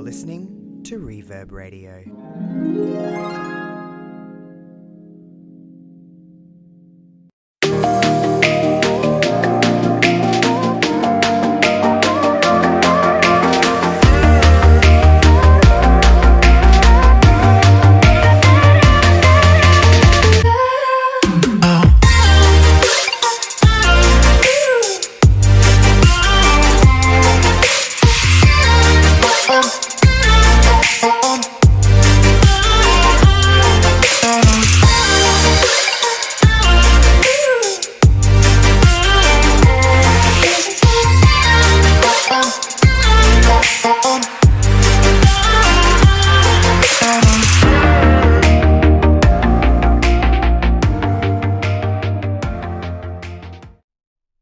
listening to Reverb Radio.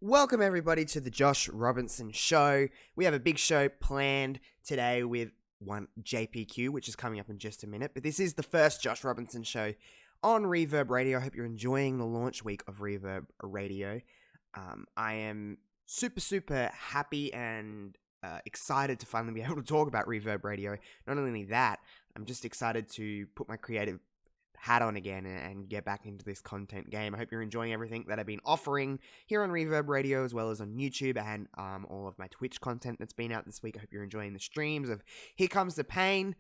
Welcome everybody to the Josh Robinson Show. We have a big show planned today with one JPQ, which is coming up in just a minute. But this is the first Josh Robinson Show on Reverb Radio. I hope you're enjoying the launch week of Reverb Radio. I am super happy and excited to finally be able to talk about Reverb Radio. Not only that, I'm just excited to put my creative hat on again and get back into this content game. I hope you're enjoying everything that I've been offering here on Reverb Radio, as well as on YouTube and all of my Twitch content that's been out this week. I hope you're enjoying the streams of Here Comes the Pain.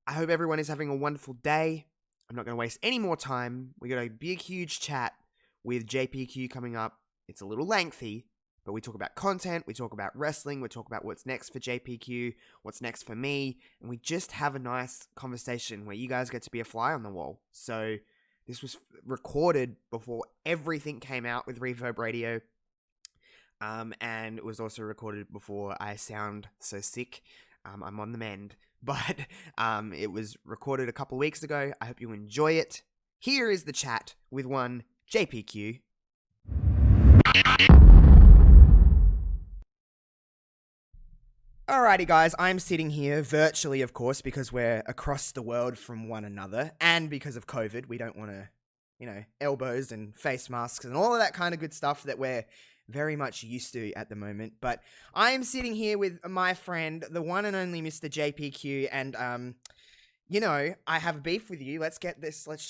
I hope everyone is having a wonderful day. I'm not going to waste any more time. We got a big, huge chat with JPQ coming up. It's a little lengthy, but we talk about content, we talk about wrestling, we talk about what's next for JPQ, what's next for me, and we just have a nice conversation where you guys get to be a fly on the wall. So this was recorded before everything came out with Reverb Radio, and it was also recorded before I sound so sick. I'm on the mend, but it was recorded a couple weeks ago. I hope you enjoy it. Here is the chat with one JPQ. Alrighty guys, I'm sitting here virtually, of course, because we're across the world from one another, and because of COVID, we don't want to, elbows and face masks and all of that kind of good stuff that we're very much used to at the moment. But I am sitting here with my friend, the one and only Mr. JPQ, and, I have beef with you. Let's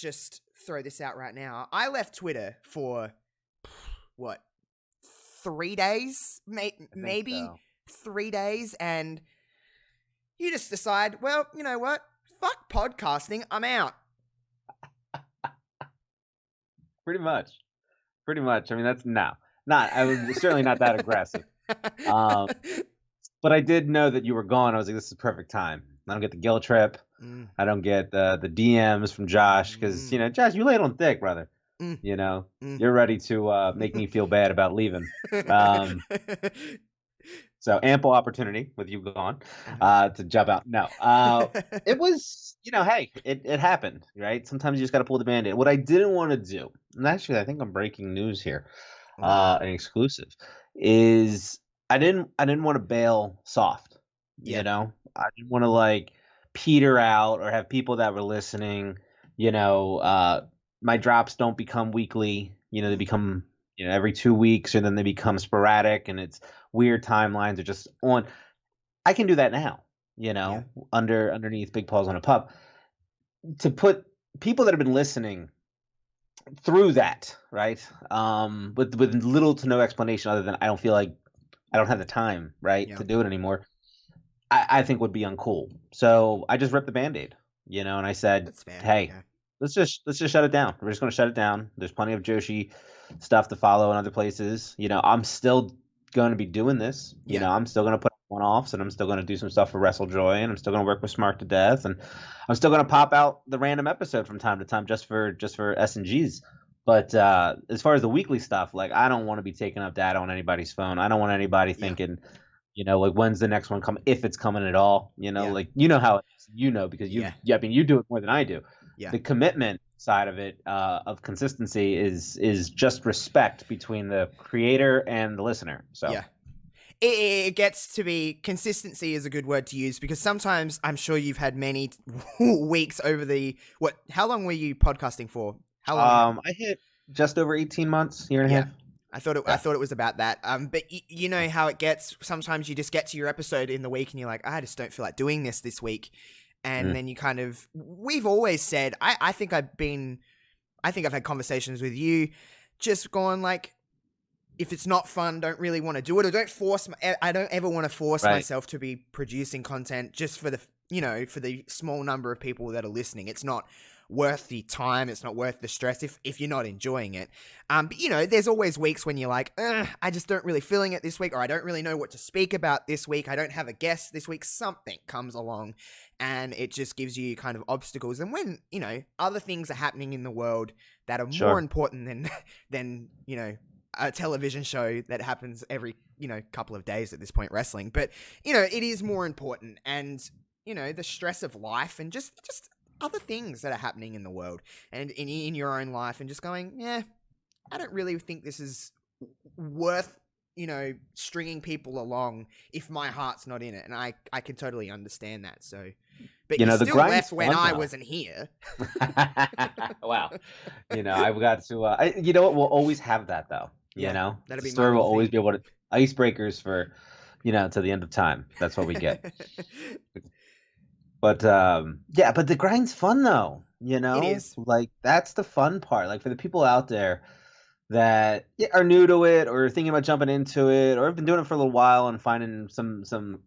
just throw this out right now. I left Twitter for, 3 days? Maybe? So. 3 days, and you just decide, well, you know what? Fuck podcasting, I'm out. Pretty much. I mean, that's I was certainly not that aggressive. But I did know that you were gone. I was like, this is the perfect time. I don't get the guilt trip. I don't get the DMs from Josh because, Josh, you laid on thick, brother. You're ready to make me feel bad about leaving. So ample opportunity with you gone to jump out. No, it was, hey, it happened, right? Sometimes you just got to pull the Band-Aid. What I didn't want to do, and actually I think I'm breaking news here, an exclusive, is I didn't want to bail soft. I didn't want to peter out or have people that were listening. My drops don't become weekly. They become every 2 weeks, or then they become sporadic, and it's weird timelines are just on. I can do that now, underneath Big Paws on a Pup, to put people that have been listening through that, right? With little to no explanation other than I don't feel like I don't have the time, right, to do it anymore. I think would be uncool. So I just ripped the Band-Aid, and I said, hey, let's just shut it down. We're just going to shut it down. There's plenty of Joshi stuff to follow in other places. I'm still going to be doing this. I'm still going to put one-offs, and I'm still going to do some stuff for WrestleJoy, and I'm still going to work with Smart to Death, and I'm still going to pop out the random episode from time to time just for S&Gs. But as far as the weekly stuff, I don't want to be taking up data on anybody's phone. I don't want anybody thinking, when's the next one come, if it's coming at all. how it is. Because you do it more than I do. Yeah. The commitment side of it, of consistency, is just respect between the creator and the listener. So yeah, it gets to be, consistency is a good word to use, because sometimes I'm sure you've had many weeks over how long were you podcasting for? How long? I hit just over 18 months, year and a half. I thought it was about that. But you know how it gets. Sometimes you just get to your episode in the week and you're like, I just don't feel like doing this week, and then you kind of. We've always said. I think I've had conversations with you, just going like, if it's not fun, don't really want to do it, or don't force. I don't ever want to force myself to be producing content just for the small number of people that are listening. It's not worth the time. It's not worth the stress if you're not enjoying it. But there's always weeks when you're like, I just don't really feeling it this week, or I don't really know what to speak about this week. I don't have a guest this week. Something comes along and it just gives you kind of obstacles. And when, other things are happening in the world that are more important than a television show that happens every, couple of days at this point, wrestling. But, it is more important. And, the stress of life and just other things that are happening in the world and in your own life, and just going, I don't really think this is worth, stringing people along if my heart's not in it. And I can totally understand that. So, but you still left when I wasn't here. Wow. I've got to, you know what? We'll always have that though. That'll the be story will always be able to icebreakers for, to the end of time. That's what we get. But but the grind's fun though, It is. like that's the fun part. Like for the people out there that are new to it or thinking about jumping into it or have been doing it for a little while and finding some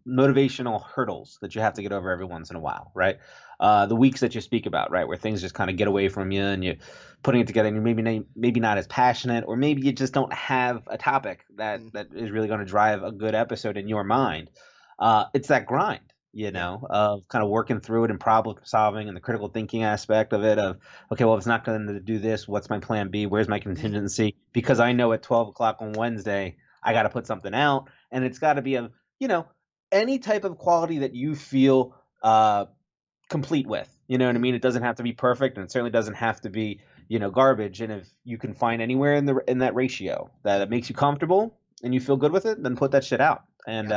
motivational hurdles that you have to get over every once in a while, right? The weeks that you speak about, right, where things just kind of get away from you and you're putting it together and you're maybe not as passionate, or maybe you just don't have a topic that is really going to drive a good episode in your mind. It's that grind. Of kind of working through it and problem solving and the critical thinking aspect of it of, okay, well, if it's not going to do this, what's my plan B? Where's my contingency? Because I know at 12 o'clock on Wednesday, I got to put something out, and it's got to be any type of quality that you feel complete with, you know what I mean? It doesn't have to be perfect, and it certainly doesn't have to be, garbage. And if you can find anywhere in that ratio that it makes you comfortable and you feel good with it, then put that shit out. And,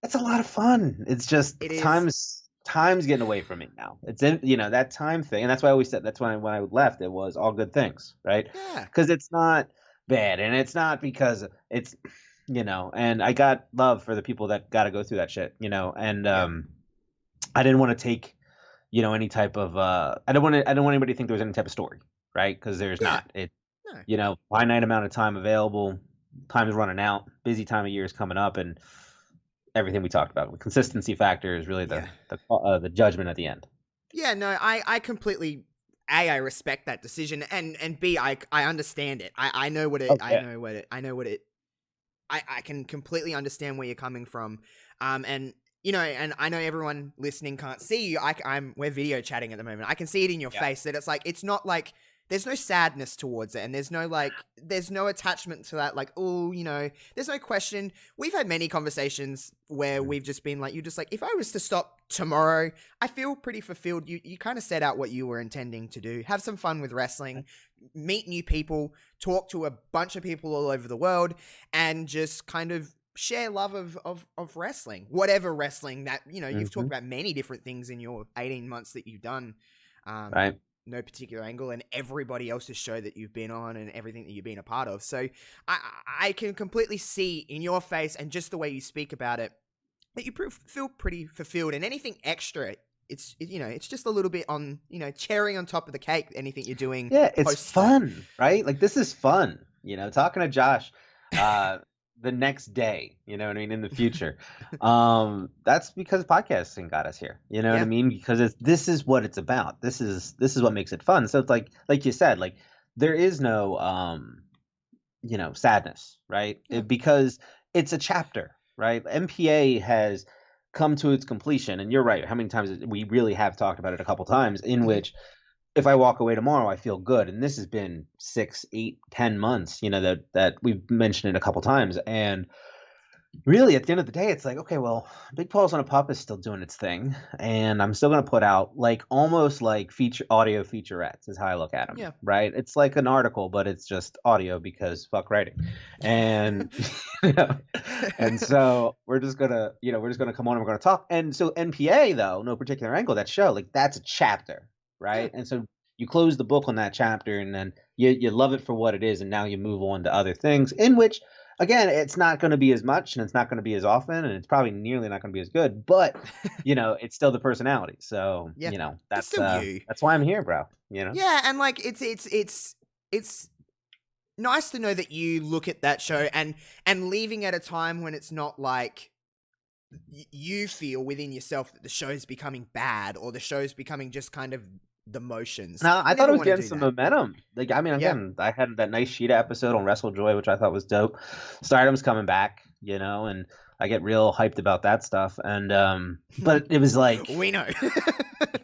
that's a lot of fun. It's just time's getting away from me now. It's in that time thing, and that's why I always said that's why when I left it was all good things, right? Yeah. Because it's not bad, and it's not because it's and I got love for the people that got to go through that shit, and I didn't want to take any type of I don't want anybody to think there was any type of story, right? Because there's not. It finite amount of time available. Time is running out. Busy time of year is coming up, and everything we talked about. The consistency factor is really the judgment at the end. Yeah, no, I completely I respect that decision, and B, I understand it. I know what it. I know what it. I can completely understand where you're coming from. And and I know everyone listening can't see you. We're video chatting at the moment. I can see it in your face that it's like it's not like. There's no sadness towards it, and there's no attachment to that. Like, there's no question. We've had many conversations where we've just been like, you're just like, if I was to stop tomorrow, I feel pretty fulfilled. You kind of set out what you were intending to do. Have some fun with wrestling, meet new people, talk to a bunch of people all over the world, and just kind of share love of wrestling, whatever wrestling that, you've talked about many different things in your 18 months that you've done. Right. No particular angle, and everybody else's show that you've been on and everything that you've been a part of. So I can completely see in your face and just the way you speak about it that you feel pretty fulfilled, and anything extra, it's just a little bit on, cherry on top of the cake, anything you're doing. Yeah, it's fun, right? Like this is fun, talking to Josh, the next day, in the future. That's because podcasting got us here. You know what I mean? Because this is what it's about. This is what makes it fun. So it's like you said, like there is no sadness, right? Because it's a chapter, right? MPA has come to its completion, and you're right. How many times we really have talked about it a couple times in which if I walk away tomorrow, I feel good. And this has been 6, 8, 10 months, that we've mentioned it a couple times. And really, at the end of the day, it's like, okay, well, Big Paws on a Pup is still doing its thing. And I'm still going to put out almost like audio featurettes is how I look at them. Yeah. Right. It's like an article, but it's just audio because fuck writing. And, and so we're just going to come on and we're going to talk. And so NPA, though, no particular angle, that show, that's a chapter. Right. And so you close the book on that chapter, and then you love it for what it is, and now you move on to other things, in which, again, it's not going to be as much, and it's not going to be as often, and it's probably nearly not going to be as good, but it's still the personality. So Yeah. It's that's still you. that's why I'm here, bro. Yeah, and like it's nice to know that you look at that show and leaving at a time when it's not like you feel within yourself that the show's becoming bad or the show's becoming just kind of the motions. No, I You thought never it was want to getting do some that. momentum. Like, I mean, Yeah. again, I had that nice Sheeta episode on WrestleJoy, which I thought was dope. Stardom's coming back, and I get real hyped about that stuff. And but it was like, We know.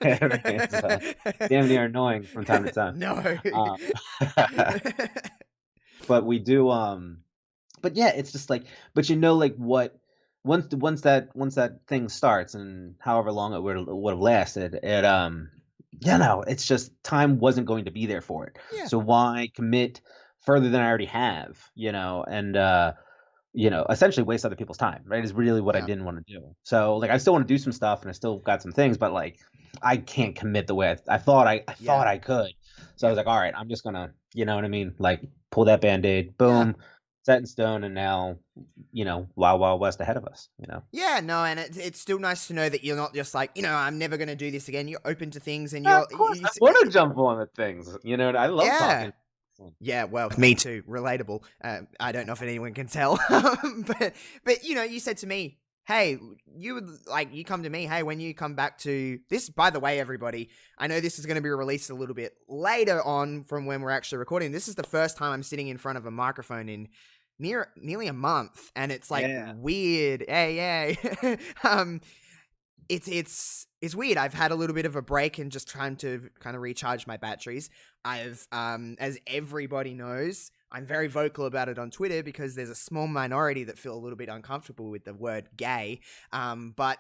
it's damn near annoying from time to time. No. Um, but we do. But yeah, it's just like, but like what. Once that thing starts, and however long it would have lasted, it's just time wasn't going to be there for it. Yeah. So why commit further than I already have, and essentially waste other people's time, right? Is really what I didn't want to do. So like I still want to do some stuff, and I still got some things, but like I can't commit the way I thought thought I could. So I was like, all right, I'm just gonna, you know what I mean? Like pull that Band-Aid, boom, set in stone, and now, Wild Wild West ahead of us, Yeah, no, and it's still nice to know that you're not just like, I'm never going to do this again. You're open to things, and Of course, I want to jump on the things. I love talking. Yeah, well, me too. Relatable. I don't know if anyone can tell, but you said to me, "Hey, you come to me. Hey, when you come back to this." By the way, everybody, I know this is going to be released a little bit later on from when we're actually recording. This is the first time I'm sitting in front of a microphone in nearly a month, and it's like weird. Hey. It's weird. I've had a little bit of a break and just trying to kind of recharge my batteries. I've as everybody knows, I'm very vocal about it on Twitter because there's a small minority that feel a little bit uncomfortable with the word gay. But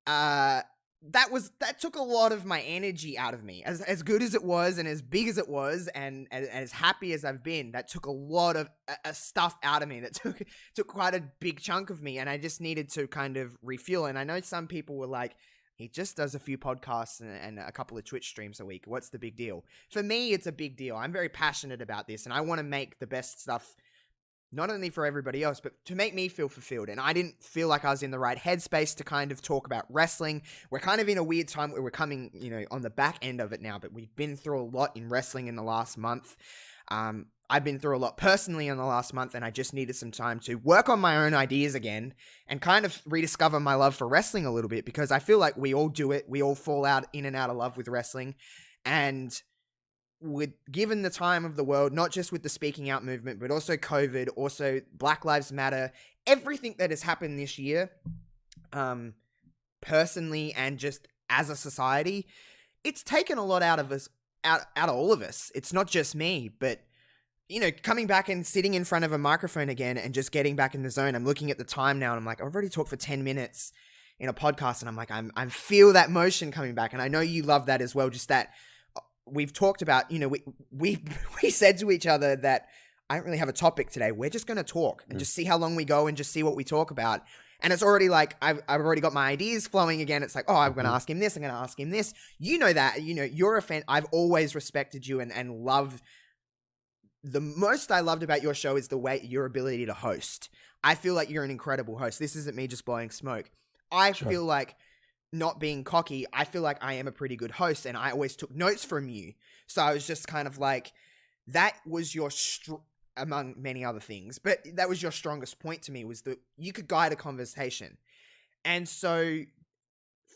that took a lot of my energy out of me. As good as it was, and as big as it was, and as happy as I've been, that took a lot of stuff out of me. That took quite a big chunk of me, and I just needed to kind of refuel. And I know some people were like, he just does a few podcasts and a couple of Twitch streams a week. What's the big deal? For me, it's a big deal. I'm very passionate about this, and I want to make the best stuff, not only for everybody else, but to make me feel fulfilled. And I didn't feel like I was in the right headspace to kind of talk about wrestling. We're kind of in a weird time where we're coming, on the back end of it now, but we've been through a lot in wrestling in the last month. I've been through a lot personally in the last month, and I just needed some time to work on my own ideas again and kind of rediscover my love for wrestling a little bit, because I feel like we all do it. We all fall in and out of love with wrestling. And given the time of the world, not just with the speaking out movement, but also COVID, also Black Lives Matter, everything that has happened this year, personally and just as a society, it's taken a lot out of us, out of all of us. It's not just me, but coming back and sitting in front of a microphone again and just getting back in the zone. I'm looking at the time now, and I'm like, I've already talked for 10 minutes in a podcast, and I'm like, I feel that motion coming back, and I know you love that as well. Just that. We've talked about, we said to each other that I don't really have a topic today. We're just going to talk and just see how long we go and just see what we talk about. And it's already like, I've already got my ideas flowing again. It's like, oh, I'm going to ask him this. I'm going to ask him this. That, you're a fan. I've always respected you and loved. The most I loved about your show is your ability to host. I feel like you're an incredible host. This isn't me just blowing smoke. I feel like, not being cocky, I feel like I am a pretty good host, and I always took notes from you. So I was just kind of like, that was your, among many other things, but that was your strongest point to me, was that you could guide a conversation. And so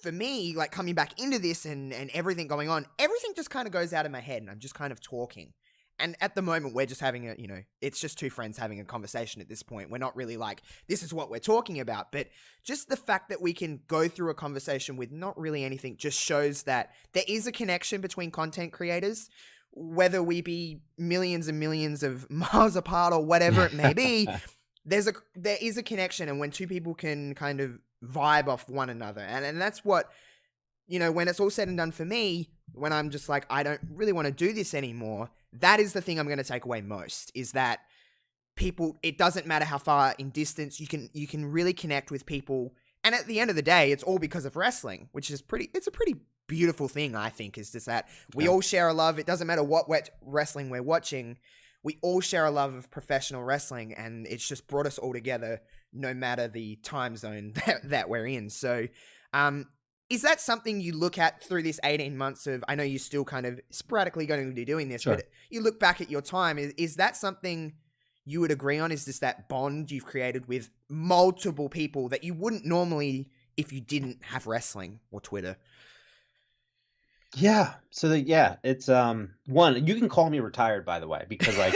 for me, like coming back into this and everything going on, everything just kind of goes out of my head, and I'm just kind of talking. And at the moment, we're just having it's just two friends having a conversation at this point. We're not really like, this is what we're talking about. But just the fact that we can go through a conversation with not really anything just shows that there is a connection between content creators, whether we be millions and millions of miles apart or whatever it may be. There is a connection. And when two people can kind of vibe off one another, and that's what, when it's all said and done for me, when I'm just like, I don't really want to do this anymore, that is the thing I'm going to take away most, is that people, it doesn't matter how far in distance, you can really connect with people And at the end of the day, it's all because of wrestling, which is it's a pretty beautiful thing, I think, is just that we all share a love. It doesn't matter what wrestling we're watching. We all share a love of professional wrestling, and it's just brought us all together, no matter the time zone that we're in. So, is that something you look at through this 18 months of, I know you're still kind of sporadically going to be doing this, Sure. but you look back at your time, is that something you would agree on? Is this that bond you've created with multiple people that you wouldn't normally if you didn't have wrestling or Twitter? Yeah. So it's one, you can call me retired, by the way, because like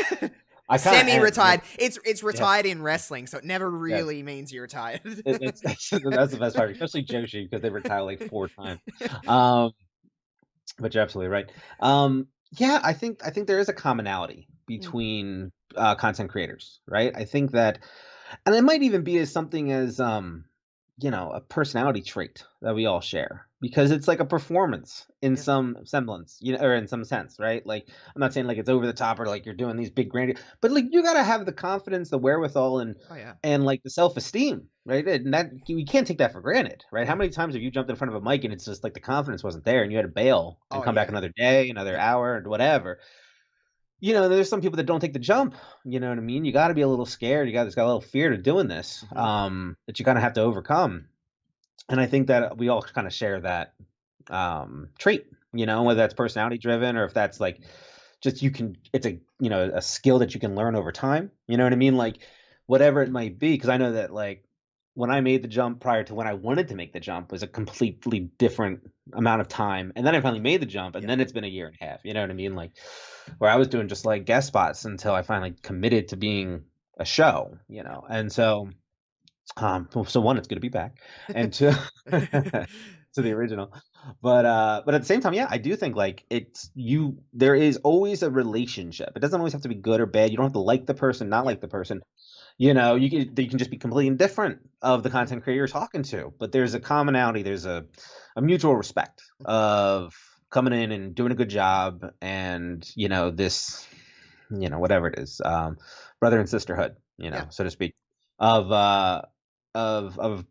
I kind of Semi-retired. It's retired in wrestling, so it never really means you're retired. that's the best part, especially Joshi, because they retire like 4 times. Um, but you're absolutely right. Yeah, I think there is a commonality between content creators, right? I think that, and it might even be as something as a personality trait that we all share, because it's like a performance in Yeah. some semblance, or in some sense, right? Like, I'm not saying like it's over the top or like you're doing these big grand, but like you got to have the confidence, the wherewithal, and Oh yeah. and like the self-esteem, right? And that you can't take that for granted, right? How many times have you jumped in front of a mic and it's just like the confidence wasn't there and you had to bail and Oh come back yeah. another day, another hour, or whatever? There's some people that don't take the jump. You know what I mean? You got to be a little scared. There's got a little fear to doing this, that you kind of have to overcome. And I think that we all kind of share that trait, whether that's personality driven or if that's like just it's a skill that you can learn over time. You know what I mean? Like whatever it might be. Because I know that like when I made the jump prior to when I wanted to make the jump was a completely different amount of time. And then I finally made the jump, and then it's been a year and a half. You know what I mean? Like where I was doing just like guest spots until I finally committed to being a show, And so so one, it's good to be back, and two, to the original. But at the same time, yeah, I do think like there is always a relationship. It doesn't always have to be good or bad. You don't have to like the person, not like the person. You can just be completely indifferent of the content creator you're talking to, but there's a commonality. There's a mutual respect of coming in and doing a good job, and this, whatever it is, brother and sisterhood, so to speak, of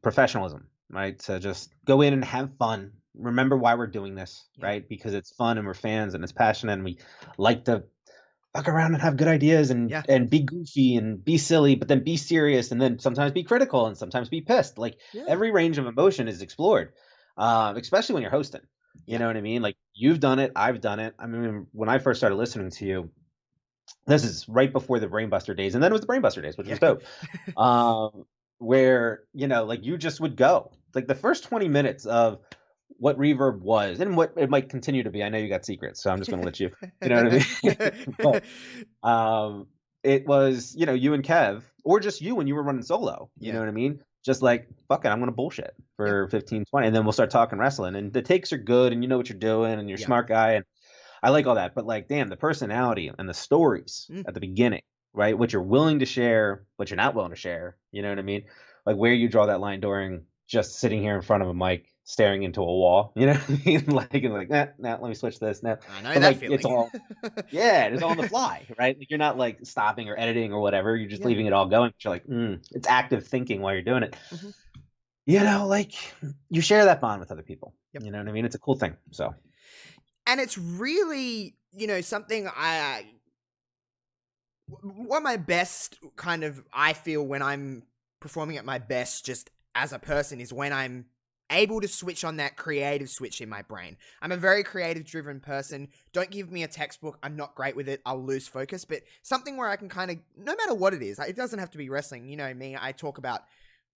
professionalism, right? To just go in and have fun. Remember why we're doing this, right? Because it's fun and we're fans and it's passionate and we like to fuck around and have good ideas and be goofy and be silly, but then be serious and then sometimes be critical and sometimes be pissed. Like every range of emotion is explored, especially when you're hosting. You know what I mean? Like you've done it, I've done it. I mean, when I first started listening to you, this is right before the Brainbuster days, and then it was the Brainbuster days, which was dope. Where like you just would go like the first 20 minutes of what Reverb was and what it might continue to be. I know you got secrets, so I'm just going to let you know what I mean. But it was you and Kev, or just you when you were running solo. You know what I mean? Just like, fuck it, I'm going to bullshit for 15, 20, and then we'll start talking wrestling, and the takes are good, and you know what you're doing, and you're a smart guy, and I like all that. But like, damn, the personality and the stories at the beginning, right? What you're willing to share, what you're not willing to share. You know what I mean? Like where you draw that line during just sitting here in front of a mic, staring into a wall. You know what I mean? like, let me switch this. Nah. I know but that like, feeling. it's all, it's all on the fly, right? Like you're not like stopping or editing or whatever. You're just leaving it all going. You're like, it's active thinking while you're doing it. Like you share that bond with other people. You know what I mean? It's a cool thing. So. And it's really, something what my best kind of, I feel when I'm performing at my best just as a person is when I'm able to switch on that creative switch in my brain. I'm a very creative driven person. Don't give me a textbook. I'm not great with it. I'll lose focus, but something where I can kind of, no matter what it is, it doesn't have to be wrestling. You know me, I talk about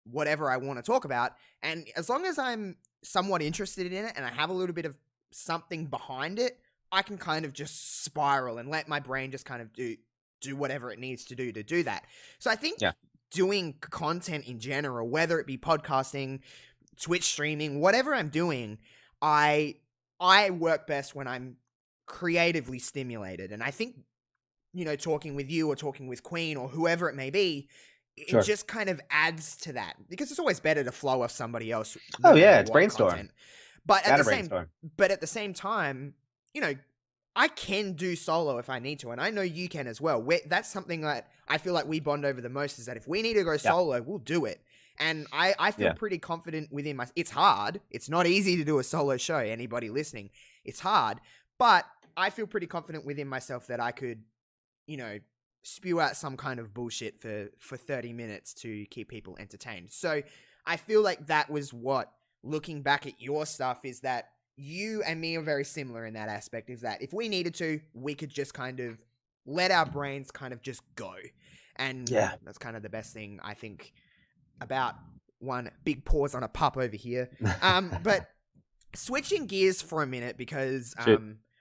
whatever I want to talk about. And as long as I'm somewhat interested in it and I have a little bit of something behind it, I can kind of just spiral and let my brain just kind of do whatever it needs to do that. So I think doing content in general, whether it be podcasting, Twitch streaming, whatever I'm doing, I work best when I'm creatively stimulated. And I think, talking with you or talking with Queen or whoever it may be, it just kind of adds to that, because it's always better to flow off somebody else. No it's brainstorm. Content. But at the same time, I can do solo if I need to, and I know you can as well. That's something that I feel like we bond over the most, is that if we need to go solo, we'll do it. And I feel Yeah. pretty confident within my. It's hard. It's not easy to do a solo show. Anybody listening, it's hard. But I feel pretty confident within myself that I could, spew out some kind of bullshit for 30 minutes to keep people entertained. So I feel like that was what, looking back at your stuff, is that you and me are very similar in that aspect, is that if we needed to, we could just kind of let our brains kind of just go. And Yeah. that's kind of the best thing, I think, about one big pause on a pup over here. But switching gears for a minute, because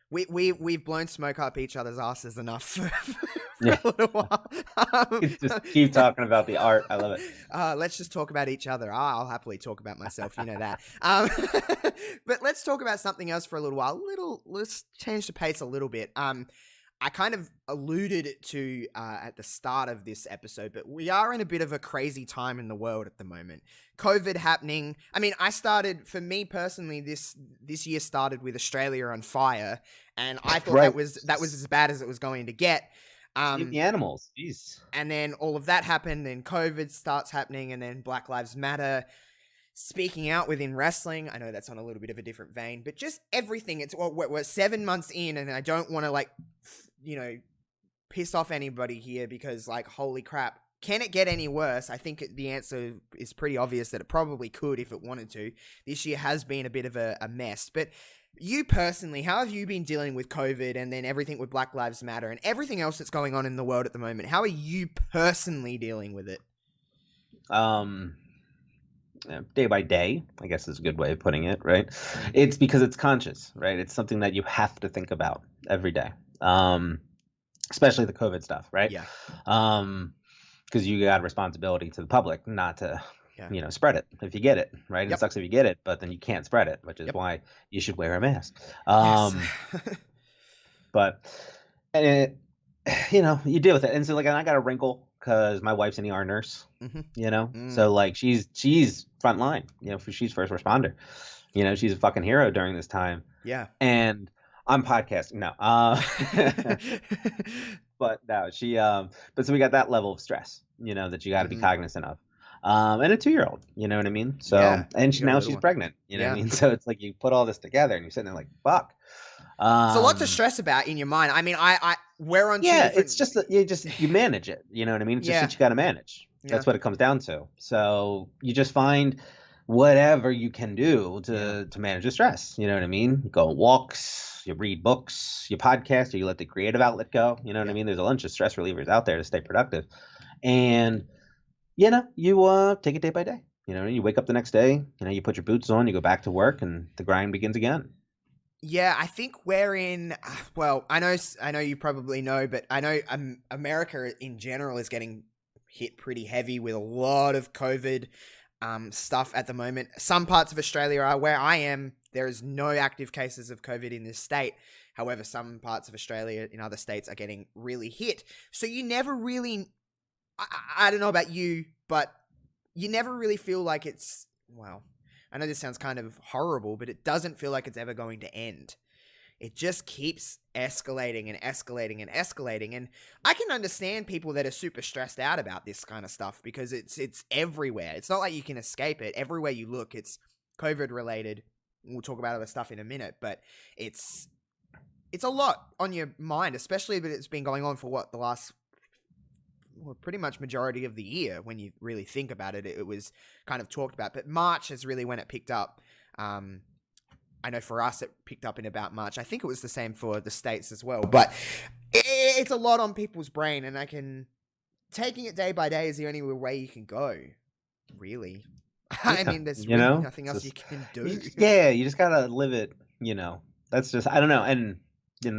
we've blown smoke up each other's asses enough for Yeah. a little while. Just keep talking about the art. I love it. Let's just talk about each other. I'll happily talk about myself. You know that. But let's talk about something else for a little while. Let's change the pace a little bit. I kind of alluded to at the start of this episode, but we are in a bit of a crazy time in the world at the moment. COVID happening. I mean, for me personally, this year started with Australia on fire, and I thought that was as bad as it was going to get. Save the animals. Jeez. And then all of that happened, and COVID starts happening, and then Black Lives Matter speaking out within wrestling. I know that's on a little bit of a different vein, but just everything. It's we're 7 months in, and I don't want to piss off anybody here, because holy crap, can it get any worse? I think the answer is pretty obvious that it probably could if it wanted to. This year has been a bit of a mess, but you personally, how have you been dealing with COVID and then everything with Black Lives Matter and everything else that's going on in the world at the moment? How are you personally dealing with it? Day by day, I guess is a good way of putting it, right? It's because it's conscious, right? It's something that you have to think about every day. Especially the COVID stuff, right? Yeah. Because you got a responsibility to the public not to, spread it if you get it, right? Yep. It sucks if you get it, but then you can't spread it, which is why you should wear a mask. Yes. But, you deal with it. And so, and I got a wrinkle because my wife's an ER nurse, so she's front line, she's first responder, she's a fucking hero during this time. Yeah. And I'm podcasting now. But no, but so we got that level of stress, that you got to be cognizant of. And a 2-year-old, you know what I mean? So, and now she's pregnant, you know what I mean? So it's like you put all this together and you're sitting there like, fuck. So lots to stress about in your mind. I mean, we're on. Yeah, it's just that you manage it. You know what I mean? It's just shit you got to manage. That's what it comes down to. So you just find whatever you can do to manage the stress. You know what I mean? You go on walks, you read books, you podcast, or you let the creative outlet go. You know what I mean? There's a bunch of stress relievers out there to stay productive. And, you take it day by day. You wake up the next day, you put your boots on, you go back to work, and the grind begins again. Yeah, I think we're in. Well, I know you probably know, but I know America in general is getting hit pretty heavy with a lot of COVID stuff at the moment. Some parts of Australia are where I am. There is no active cases of COVID in this state. However, some parts of Australia in other states are getting really hit. So you never really. I don't know about you, but you never really feel like it's. Well, I know this sounds kind of horrible, but it doesn't feel like it's ever going to end. It just keeps escalating and escalating and escalating. And I can understand people that are super stressed out about this kind of stuff because it's everywhere. It's not like you can escape it. Everywhere you look, it's COVID related. We'll talk about other stuff in a minute, but it's a lot on your mind, especially that it's been going on for the last pretty much majority of the year. When you really think about it, it was kind of talked about, but March is really when it picked up. I know for us, it picked up in about March. I think it was the same for the States as well, but it's a lot on people's brain, and taking it day by day is the only way you can go, really. I mean, there's really nothing else you can do. You just gotta live it, that's just, I don't know. And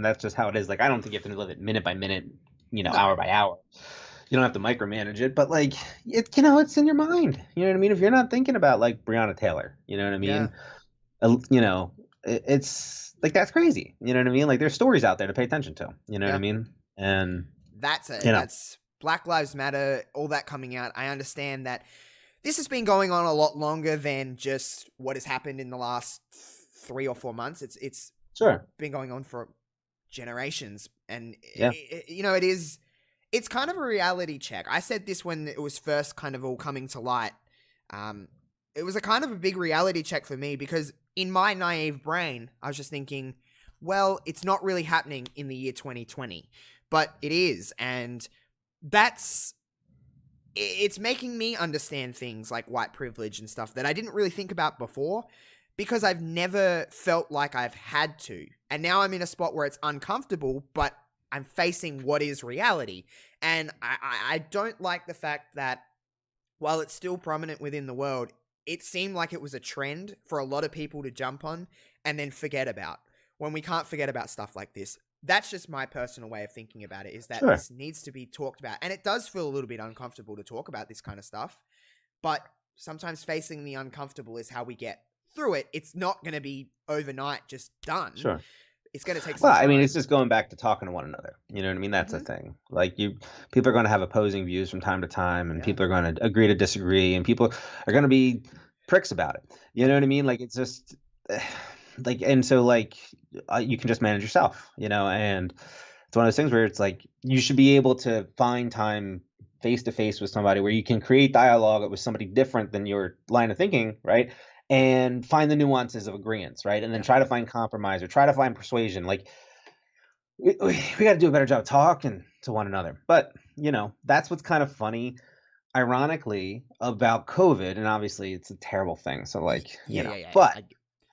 that's just how it is. I don't think you have to live it minute by minute, hour by hour. You don't have to micromanage it, but it's in your mind. You know what I mean? If you're not thinking about Breonna Taylor, you know what I mean? It's that's crazy. You know what I mean? There's stories out there to pay attention to. You know what I mean? And that's Black Lives Matter, all that coming out. I understand that this has been going on a lot longer than just what has happened in the last 3 or 4 months. It's been going on for generations, and it is. It's kind of a reality check. I said this when it was first kind of all coming to light. It was a kind of a big reality check for me because in my naive brain, I was just thinking, well, it's not really happening in the year 2020, but it is. And it's making me understand things like white privilege and stuff that I didn't really think about before because I've never felt like I've had to. And now I'm in a spot where it's uncomfortable, but I'm facing what is reality. And I don't like the fact that while it's still prominent within the world, it seemed like it was a trend for a lot of people to jump on and then forget about. When we can't forget about stuff like this. That's just my personal way of thinking about it, is that Sure. this needs to be talked about. And it does feel a little bit uncomfortable to talk about this kind of stuff. But sometimes facing the uncomfortable is how we get through it. It's not going to be overnight just done. Sure. It's going to take some Well, time. I mean, it's just going back to talking to one another. You know what I mean? That's the thing. Like people are going to have opposing views from time to time, and people are going to agree to disagree, and people are going to be pricks about it. You know what I mean? Like it's just like, and so like you can just manage yourself, and it's one of those things where it's like you should be able to find time face to face with somebody where you can create dialogue with somebody different than your line of thinking, right? And find the nuances of agreements, right? And then try to find compromise or try to find persuasion. Like we got to do a better job of talking to one another. But that's what's kind of funny, ironically, about COVID. And obviously, it's a terrible thing. So but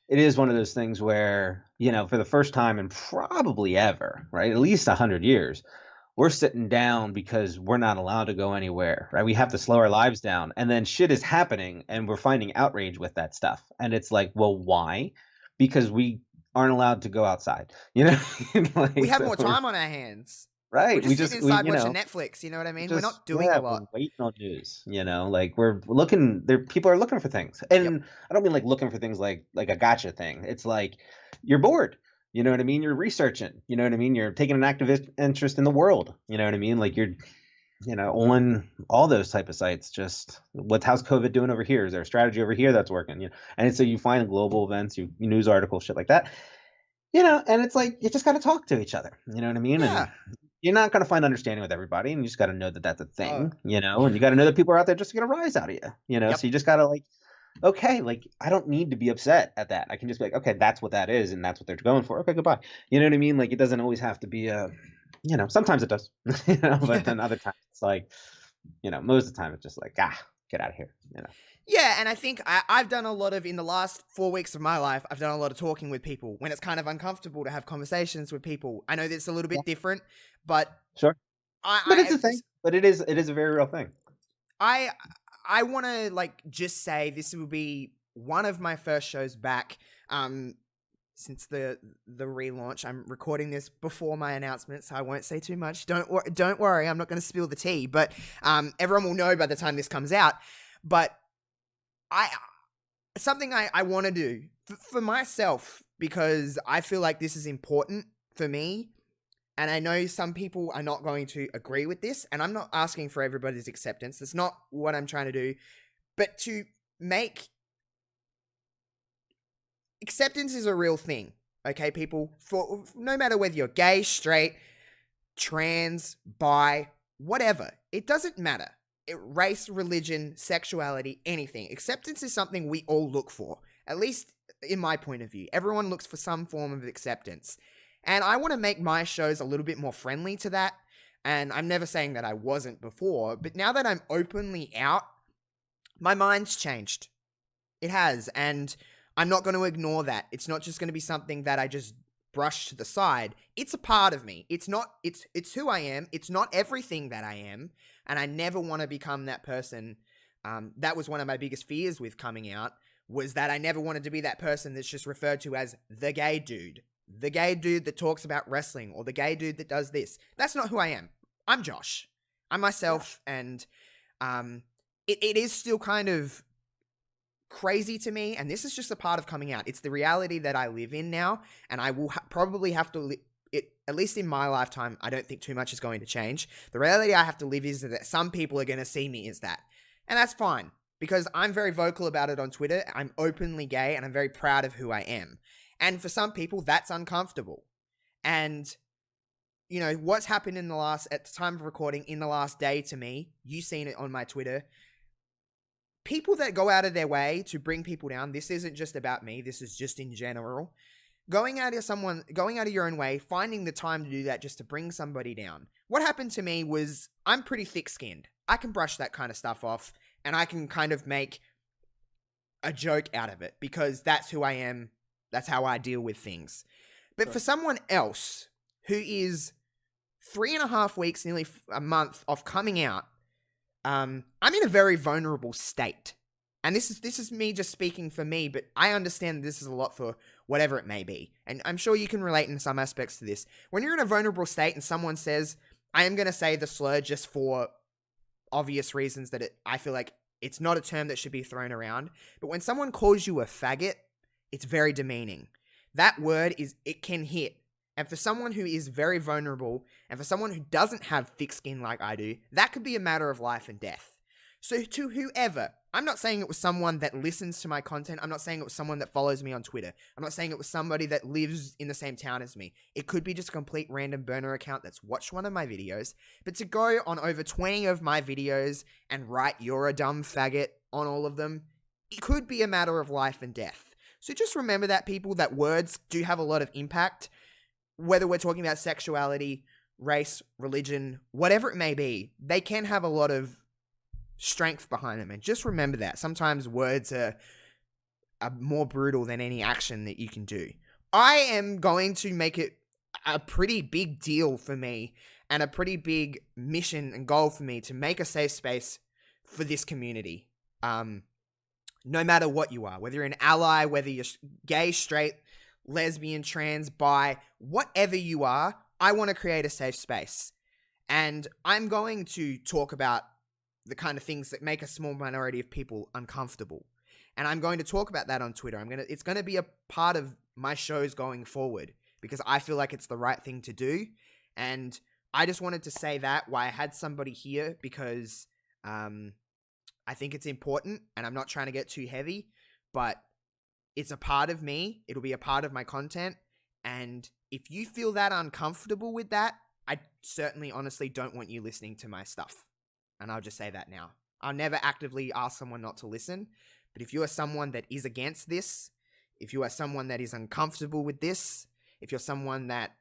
it is one of those things where for the first time in probably ever, right, at least 100 years, we're sitting down because we're not allowed to go anywhere, right? We have to slow our lives down, and then shit is happening and we're finding outrage with that stuff. And it's like, well, why? Because we aren't allowed to go outside, like, we have more time on our hands. Right. We're just sitting inside watching Netflix, you know what I mean? We're not doing a lot. We're waiting on news, like we're looking there. People are looking for things. And I don't mean like looking for things like a gotcha thing. It's like you're bored. You know what I mean? You're researching. You know what I mean? You're taking an active interest in the world. You know what I mean? Like you're, on all those type of sites. Just how's COVID doing over here? Is there a strategy over here that's working? And so you find global events, you news articles, shit like that. And it's like you just got to talk to each other. You know what I mean? Yeah. And you're not going to find understanding with everybody, and you just got to know that that's a thing. And you got to know that people are out there just to get a rise out of you. So you just got to okay, I don't need to be upset at that. I can just be like, okay, that's what that is, and that's what they're going for. Okay, goodbye. You know what I mean? Like it doesn't always have to be sometimes it does, but then other times it's like, most of the time it's just like, get out of here. Yeah, and I think I've done a lot of, in the last 4 weeks of my life, I've done a lot of talking with people when it's kind of uncomfortable to have conversations with people. I know that's a little bit different, but sure. But it's a thing. But it is a very real thing. I want to just say this will be one of my first shows back since the relaunch. I'm recording this before my announcement, so I won't say too much. Don't worry, I'm not going to spill the tea, but everyone will know by the time this comes out. But something I want to do for myself, because I feel like this is important for me, and I know some people are not going to agree with this, and I'm not asking for everybody's acceptance. That's not what I'm trying to do, but to make acceptance is a real thing, okay, people? For no matter whether you're gay, straight, trans, bi, whatever, it doesn't matter. Race, religion, sexuality, anything. Acceptance is something we all look for. At least in my point of view. Everyone looks for some form of acceptance. And I want to make my shows a little bit more friendly to that. And I'm never saying that I wasn't before, but now that I'm openly out, my mind's changed. It has. And I'm not going to ignore that. It's not just going to be something that I just brush to the side. It's a part of me. It's who I am. It's not everything that I am. And I never want to become that person. That was one of my biggest fears with coming out, was that I never wanted to be that person that's just referred to as the gay dude. The gay dude that talks about wrestling, or the gay dude that does this. That's not who I am. I'm Josh. I'm myself. And it is still kind of crazy to me. And this is just a part of coming out. It's the reality that I live in now. And I will probably have to at least in my lifetime, I don't think too much is going to change. The reality I have to live is that some people are going to see me as that. And that's fine, because I'm very vocal about it on Twitter. I'm openly gay, and I'm very proud of who I am. And for some people, that's uncomfortable. And, what's happened at the time of recording, in the last day to me, you've seen it on my Twitter. people that go out of their way to bring people down, this isn't just about me, this is just in general. Going out of your own way, finding the time to do that just to bring somebody down. What happened to me was I'm pretty thick-skinned. I can brush that kind of stuff off, and I can kind of make a joke out of it because that's who I am. That's how I deal with things. But for someone else who is 3.5 weeks, nearly a month off coming out, I'm in a very vulnerable state. And this is me just speaking for me, but I understand this is a lot for whatever it may be. And I'm sure you can relate in some aspects to this. When you're in a vulnerable state and someone says, I am going to say the slur just for obvious reasons that I feel like it's not a term that should be thrown around. But when someone calls you a faggot, it's very demeaning. That word it can hit. And for someone who is very vulnerable, and for someone who doesn't have thick skin like I do, that could be a matter of life and death. So to whoever, I'm not saying it was someone that listens to my content. I'm not saying it was someone that follows me on Twitter. I'm not saying it was somebody that lives in the same town as me. It could be just a complete random burner account that's watched one of my videos. But to go on over 20 of my videos and write "you're a dumb faggot" on all of them, it could be a matter of life and death. So just remember that, people, that words do have a lot of impact. Whether we're talking about sexuality, race, religion, whatever it may be, they can have a lot of strength behind them. And just remember that. Sometimes words are more brutal than any action that you can do. I am going to make it a pretty big deal for me and a pretty big mission and goal for me to make a safe space for this community. No matter what you are, whether you're an ally, whether you're gay, straight, lesbian, trans, bi, whatever you are, I want to create a safe space. And I'm going to talk about the kind of things that make a small minority of people uncomfortable. And I'm going to talk about that on Twitter. It's going to be a part of my shows going forward because I feel like it's the right thing to do. And I just wanted to say that, why I had somebody here, because I think it's important, and I'm not trying to get too heavy, but it's a part of me. It'll be a part of my content. And if you feel that uncomfortable with that, I certainly honestly don't want you listening to my stuff. And I'll just say that now. I'll never actively ask someone not to listen. But if you are someone that is against this, if you are someone that is uncomfortable with this, if you're someone that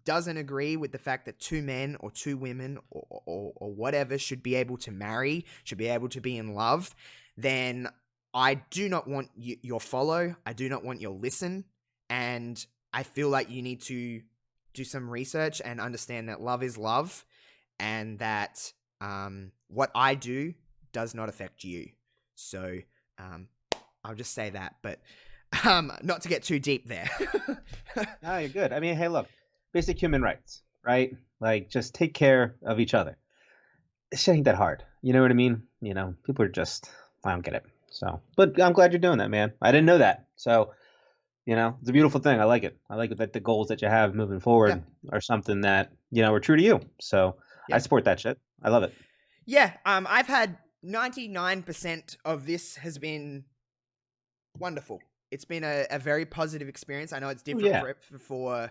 doesn't agree with the fact that 2 men or 2 women or whatever should be able to marry, should be able to be in love, then I do not want your follow. I do not want your listen. And I feel like you need to do some research and understand that love is love, and that what I do does not affect you. So I'll just say that, but not to get too deep there. No, you're good. I mean, hey, look, basic human rights, right? Like, just take care of each other. It ain't that hard. You know what I mean? You know, people are just, I don't get it. So, but I'm glad you're doing that, man. I didn't know that. So, you know, it's a beautiful thing. I like it. I like it that the goals that you have moving forward are something that, you know, are true to you. So I support that shit. I love it. Yeah. I've had 99% of this has been wonderful. It's been a very positive experience. I know it's different for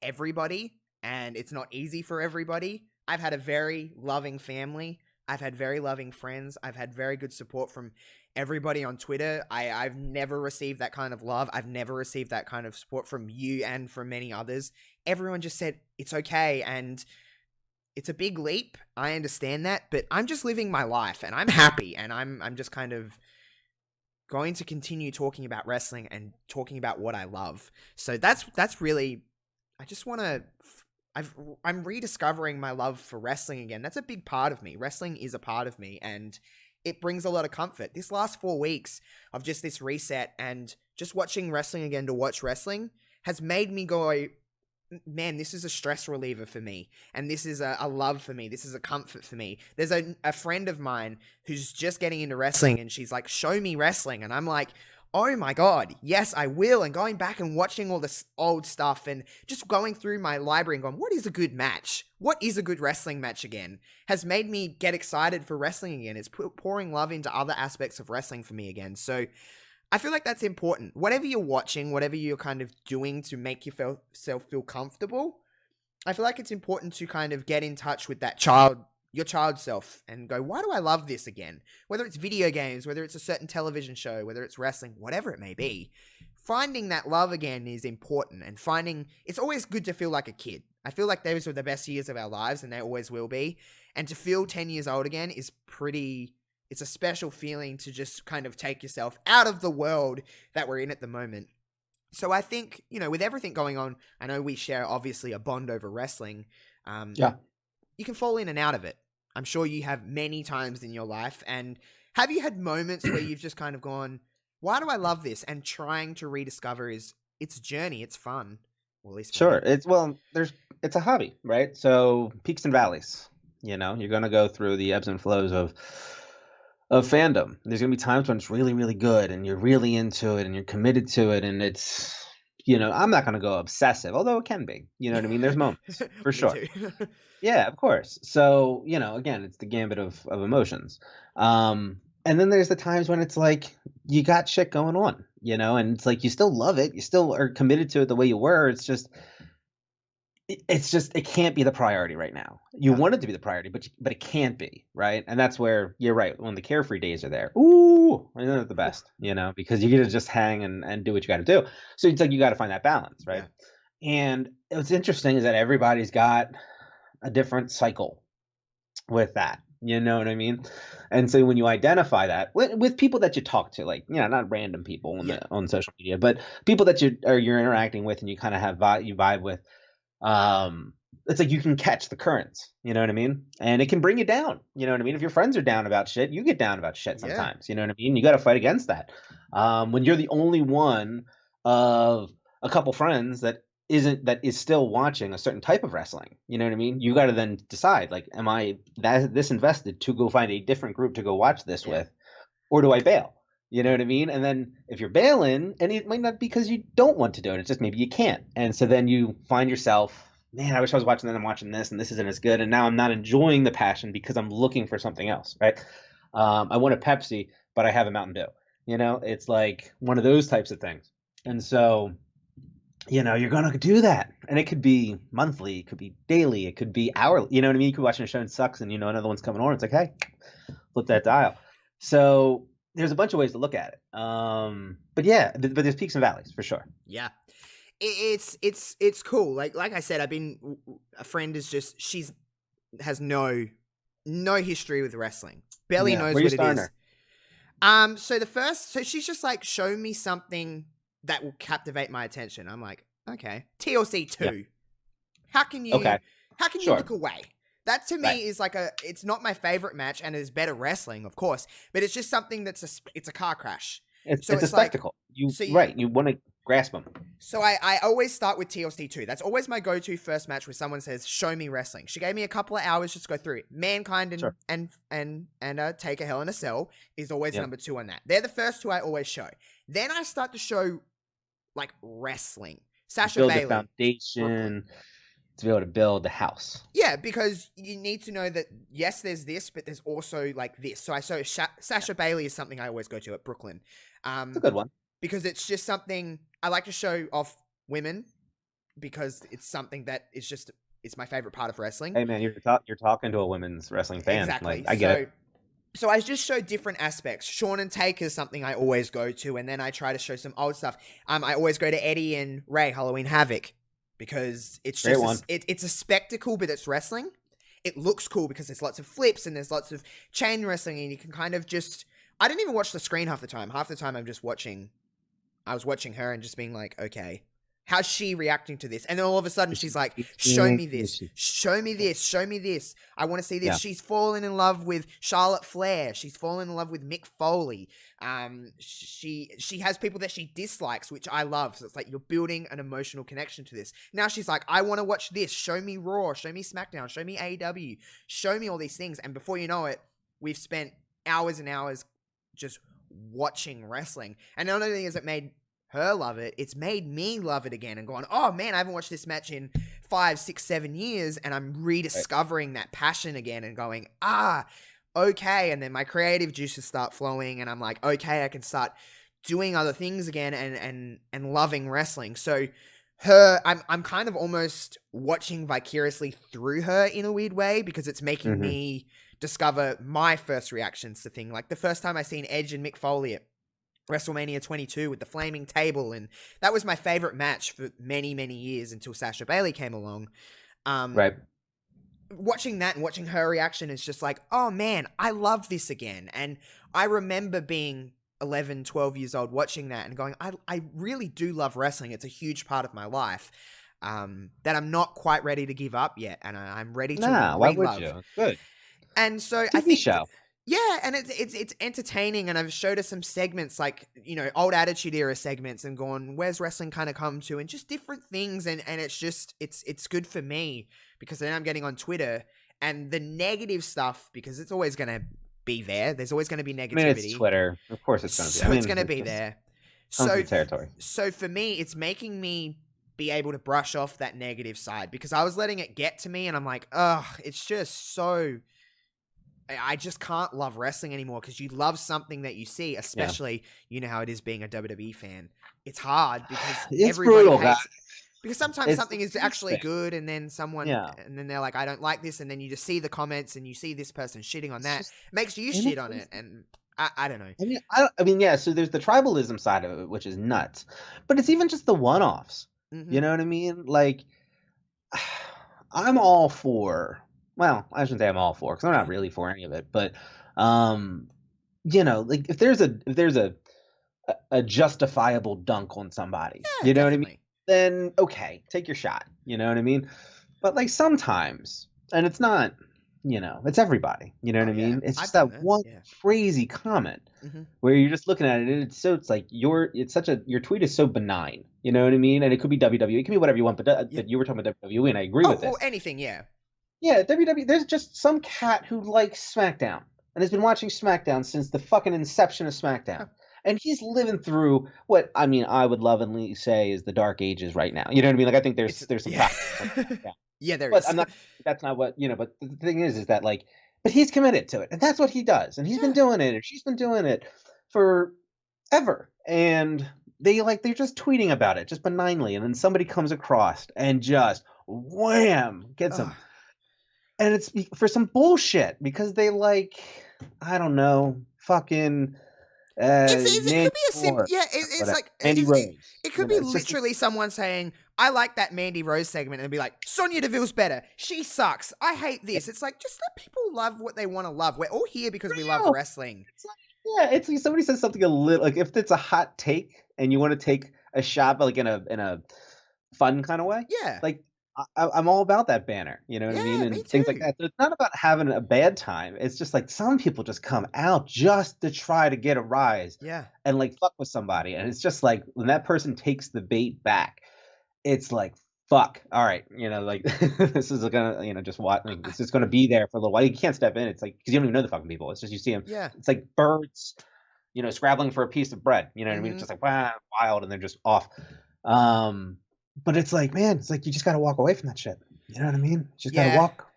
everybody, and it's not easy for everybody. I've had a very loving family. I've had very loving friends. I've had very good support from everybody on Twitter. I've never received that kind of love. I've never received that kind of support from you and from many others. Everyone just said, it's okay. And it's a big leap. I understand that, but I'm just living my life and I'm happy. And I'm just kind of going to continue talking about wrestling and talking about what I love. So that's really, I just want to, I'm rediscovering my love for wrestling again. That's a big part of me. Wrestling is a part of me, and it brings a lot of comfort. This last 4 weeks of just this reset and just watching wrestling again to watch wrestling has made me go, man, this is a stress reliever for me. And this is a love for me. This is a comfort for me. There's a friend of mine who's just getting into wrestling, and she's like, show me wrestling. And I'm like, oh my God, yes, I will. And going back and watching all this old stuff and just going through my library and going, what is a good match? What is a good wrestling match again? Has made me get excited for wrestling again. It's pouring love into other aspects of wrestling for me again. So I feel like that's important. Whatever you're watching, whatever you're kind of doing to make yourself feel comfortable, I feel like it's important to kind of get in touch with that child your child self and go, why do I love this again? Whether it's video games, whether it's a certain television show, whether it's wrestling, whatever it may be, finding that love again is important, and it's always good to feel like a kid. I feel like those were the best years of our lives, and they always will be. And to feel 10 years old again is it's a special feeling to just kind of take yourself out of the world that we're in at the moment. So I think, with everything going on, I know we share obviously a bond over wrestling. Yeah. You can fall in and out of it. I'm sure you have many times in your life. And have you had moments where you've just kind of gone, why do I love this? And trying to rediscover it's a journey. It's fun. Well, at least for Sure. me. It's a hobby, right? So peaks and valleys. You're going to go through the ebbs and flows of fandom. There's going to be times when it's really, really good and you're really into it and you're committed to it. And it's, I'm not going to go obsessive, although it can be, you know what I mean? There's moments for sure. Too. Yeah, of course. So, again, it's the gambit of emotions. And then there's the times when it's like, you got shit going on, and it's like, you still love it. You still are committed to it the way you were. It's just, it can't be the priority right now. You want it to be the priority, but it can't be, right? And that's where you're right. When the carefree days are there, ooh, they're the best, because you get to just hang and do what you got to do. So it's like you got to find that balance, right? Yeah. And what's interesting is that everybody's got a different cycle with that. You know what I mean? And so when you identify that with people that you talk to, like, not random people on social media, but people that you're interacting with and you kind of you vibe with, it's like you can catch the currents, you know what I mean? And it can bring you down, you know what I mean? If your friends are down about shit, you get down about shit sometimes, you know what I mean? You got to fight against that. When you're the only one of a couple friends that is still watching a certain type of wrestling, you know what I mean? You got to then decide, like, am I this invested to go find a different group to go watch this with, or do I bail? You know what I mean? And then if you're bailing, and it might not be because you don't want to do it, it's just maybe you can't. And so then you find yourself, man, I wish I was watching that. I'm watching this, and this isn't as good. And now I'm not enjoying the passion because I'm looking for something else, right? I want a Pepsi, but I have a Mountain Dew. It's like one of those types of things. And so, you're going to do that. And it could be monthly, it could be daily, it could be hourly. You know what I mean? You could watch a show and it sucks, and another one's coming on. It's like, hey, flip that dial. So there's a bunch of ways to look at it. But there's peaks and valleys for sure. Yeah. It's cool. Like I said, a friend she's has no history with wrestling. Barely knows what it is. So she's just like, show me something that will captivate my attention. I'm like, okay. TLC 2. Yeah. How can you look away? That to me is like it's not my favorite match, and it is better wrestling, of course, but it's just something it's a car crash. It's a spectacle. Like, you want to grasp them. So I always start with TLC 2. That's always my go-to first match where someone says, show me wrestling. She gave me a couple of hours just to go through it. Mankind and Take a Hell in a Cell is always number 2 on that. They're the first 2 I always show. Then I start to show like wrestling. Sasha Bailey. Build the foundation to be able to build the house. Yeah, because you need to know that, yes, there's this, but there's also like this. So Sasha Bailey is something I always go to at Brooklyn. It's a good one. Because it's just something I like to show off women, because it's something that it's my favorite part of wrestling. Hey man, you're talking to a women's wrestling fan. Exactly. Like, I get it. So I just show different aspects. Shawn and Taker is something I always go to, and then I try to show some old stuff. I always go to Eddie and Ray, Halloween Havoc, because it's just it's a spectacle, but it's wrestling. It looks cool because there's lots of flips and there's lots of chain wrestling, and you can kind of just. I didn't even watch the screen half the time. Half the time I'm just watching. I was watching her and just being like, okay, how's she reacting to this? And then all of a sudden she's like, show me this, show me this, show me this. I want to see this. Yeah. She's fallen in love with Charlotte Flair. She's fallen in love with Mick Foley. She has people that she dislikes, which I love. So it's like you're building an emotional connection to this. Now she's like, I want to watch this. Show me Raw, show me SmackDown, show me AEW, show me all these things. And before you know it, we've spent hours and hours just watching wrestling. And not only has it made her love it, it's made me love it again and going, oh man, I haven't watched this match in 5, 6, 7 years, and I'm rediscovering that passion again and going, okay. And then my creative juices start flowing and I'm like, okay, I can start doing other things again and loving wrestling. So I'm kind of almost watching vicariously through her in a weird way, because it's making Mm-hmm. me discover my first reactions to things. Like the first time I seen Edge and Mick Foley at WrestleMania 22 with the flaming table, and that was my favorite match for many, many years until Sasha Bailey came along. Um, Right. Watching that and watching her reaction is just like, oh man, I love this again. And I remember being 11, 12 years old watching that and going, I really do love wrestling. It's a huge part of my life, that I'm not quite ready to give up yet. And I'm ready to Nah, why would re-love. you? It's good. And so I TV think, show. yeah, and it's entertaining, and I've showed us some segments like, old Attitude Era segments, and gone, where's wrestling kind of come to, and just different things, and it's just it's good for me, because then I'm getting on Twitter, and the negative stuff, because it's always gonna be there. There's always gonna be I mean, negativity. it's Twitter. Of course, it's going to be. So I mean, it's gonna be there. comes So with the territory. so for me, it's making me be able to brush off that negative side, because I was letting it get to me, and I'm like, ugh, it's just so. I just can't love wrestling anymore, because you love something that you see, especially, you know how it is being a WWE fan. It's hard because It's everybody brutal, hates guys. because sometimes It's something is actually good, and then and then they're like, I don't like this, and then you just see the comments and you see this person shitting on It's that. just It makes you shit on it, and I don't know. I mean, yeah. So there's the tribalism side of it, which is nuts, but it's even just the one-offs. Mm-hmm. You know what I mean? Like, I'm all for. Well, I shouldn't say I'm all for, because I'm not really for any of it. But, like if there's a justifiable dunk on somebody, Yeah, you know what I mean? definitely. Then okay, take your shot. You know what I mean? But like sometimes, and it's not, it's everybody. You know what I Yeah, mean? It's I've just that done it. one Yeah. crazy comment Mm-hmm. where you're just looking at it, and it's like your tweet is so benign. You know what I mean? And it could be WWE, it can be whatever you want. But you were talking about WWE, and I agree with this. Or anything, yeah. Yeah, WWE. There's just some cat who likes SmackDown and has been watching SmackDown since the fucking inception of SmackDown. And he's living through what I would lovingly say is the dark ages right now. You know what I mean? Like, I think there's some factors. Yeah, there But is. I'm not. That's not what But the thing is that like, but he's committed to it, and that's what he does, and he's been doing it, and she's been doing it forever, and they're just tweeting about it just benignly, and then somebody comes across and just wham gets him, and it's for some bullshit because they I don't know, fucking. It could be a simple, yeah. It's like Andy Rose. It could be literally someone saying, "I like that Mandy Rose segment," and be like, "Sonya Deville's better. She sucks. I hate this." It's like, just let people love what they want to love. We're all here because we love wrestling. It's like somebody says something a little, like if it's a hot take and you want to take a shot, but like in a fun kind of way. Yeah. Like I'm all about that banner, you know what I mean, and me things like too. that. So it's not about having a bad time. It's just like some people just come out just to try to get a rise, and like fuck with somebody, and it's just like when that person takes the bait back, it's like fuck. All right, like this is gonna, just watch. Like, it's just gonna be there for a little while. You can't step in. It's like because you don't even know the fucking people. It's just you see them. Yeah. It's like birds, scrabbling for a piece of bread. You know what I mean? It's just like wow, wild, and they're just off. But it's like, man, it's like you just got to walk away from that shit. You know what I mean? You just got to walk.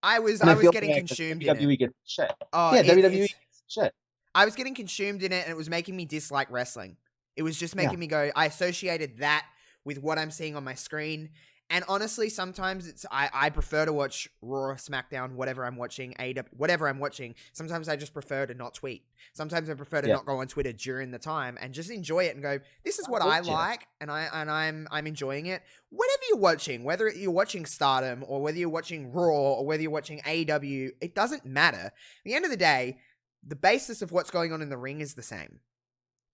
I was getting consumed in WWE it. gets shit. Oh, yeah, WWE gets shit. I was getting consumed in it, and it was making me dislike wrestling. It was just making me go, I associated that with what I'm seeing on my screen. And honestly, sometimes I prefer to watch Raw, SmackDown, whatever I'm watching, AEW, whatever I'm watching. Sometimes I just prefer to not tweet. Sometimes I prefer to not go on Twitter during the time and just enjoy it and go, this is what I like, and I'm enjoying it. Whatever you're watching, whether you're watching Stardom or whether you're watching Raw or whether you're watching AEW, it doesn't matter. At the end of the day, the basis of what's going on in the ring is the same.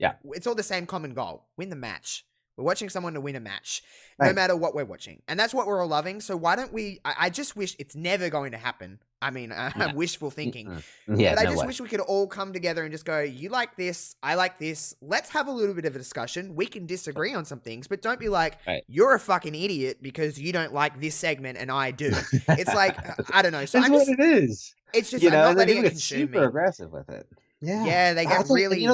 Yeah. It's all the same common goal. Win the match. We're watching someone to win a match, no matter what we're watching. And that's what we're all loving. So why don't we... I just wish it's never going to happen. I mean, I'm wishful thinking. Yeah, but I just wish we could all come together and just go, you like this, I like this. Let's have a little bit of a discussion. We can disagree on some things, but don't be like, you're a fucking idiot because you don't like this segment and I do. It's like, I don't know. So that's what it is. It's just, I'm not letting it consume super aggressive with it. Yeah. Yeah, they get really...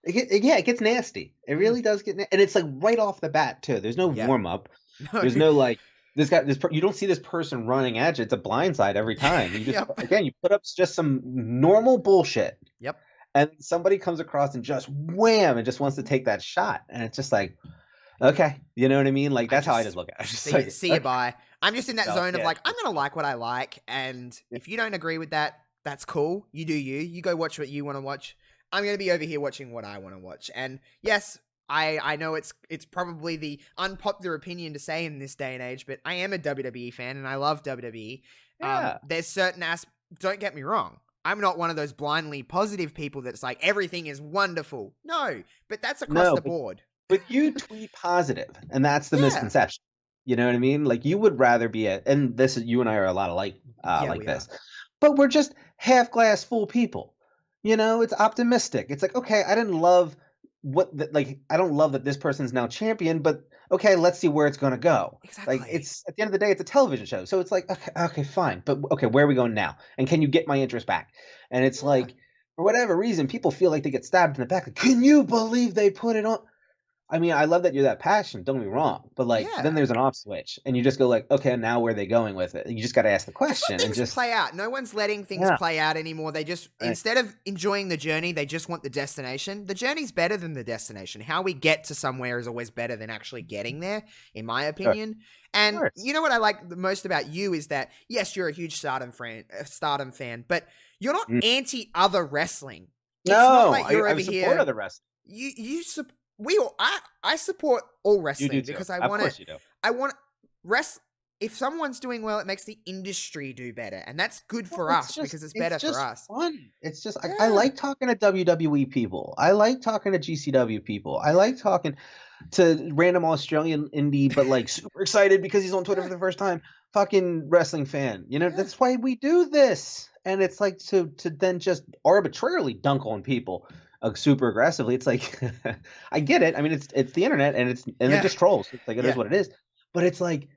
it gets nasty. It really does get nasty. And it's like right off the bat, too. There's no warm-up. No. There's no like... you don't see this person running at you. It's a blindside every time. You just again, you put up just some normal bullshit. Yep. And somebody comes across and just wham, and just wants to take that shot. And it's just like, Okay, you know what I mean? Like that's how I just just look at it. Just see like, see you okay, bye. I'm just in that no, zone of yeah, like, I'm it's gonna fine. like what I like, and Yeah, if you don't agree with that, that's cool. You do you. You go watch what you want to watch. I'm gonna be over here watching what I want to watch. And yes, I know it's probably the unpopular opinion to say in this day and age, but I am a WWE fan and I love WWE. yeah. There's certain don't get me wrong. I'm not one of those blindly positive people that's like everything is wonderful. No, but that's across No, the board. but you tweet positive, and that's the Yeah. misconception. You know what I mean? Like you would rather be and this is you and I are a lot alike, Yeah, like we are. this, but we're just half glass full people. You know, it's optimistic. It's like, okay, I didn't love like I don't love that this person's now champion, but okay, let's see where it's gonna go. Like Exactly. it's at the end of the day, it's a television show, so it's like, okay, fine, but okay, where are we going now? And can you get my interest back? And it's Yeah. like, for whatever reason, people feel like they get stabbed in the back. Like, can you believe they put it on? I mean, I love that you're that passionate, don't get me wrong, but, like, then Yeah. there's an off switch, and you just go like, "Okay, now where are they going with it?" You just gotta ask the Just let question and things just play out. No one's letting things yeah, play out anymore. They just, right, instead of enjoying the journey, they just want the destination. The journey's better than the destination. How we get to somewhere is always better than actually getting there, in my sure, of opinion. And course. you know what I like the most about you is that, yes, you're a huge Stardom fan, but you're not Mm. anti other wrestling. It's not No, like you're I over support here. other wrestling. You we all I support all You do wrestling too. because Of course you do. I want rest. If someone's doing well, it makes the industry do better, and that's good Well, for us because it's it's better for just us. fun. It's just I Yeah, like talking to WWE people. I like talking to GCW people. I yeah, like talking to random Australian indie, but like super excited because he's on Twitter yeah, for the first time. Fucking wrestling fan. You know, yeah. that's why we do this. And it's like to then just arbitrarily dunk on people super aggressively. It's like I get it. I mean, it's the internet and they're Yeah, just trolls. It's like it is yeah, what it is. But it's like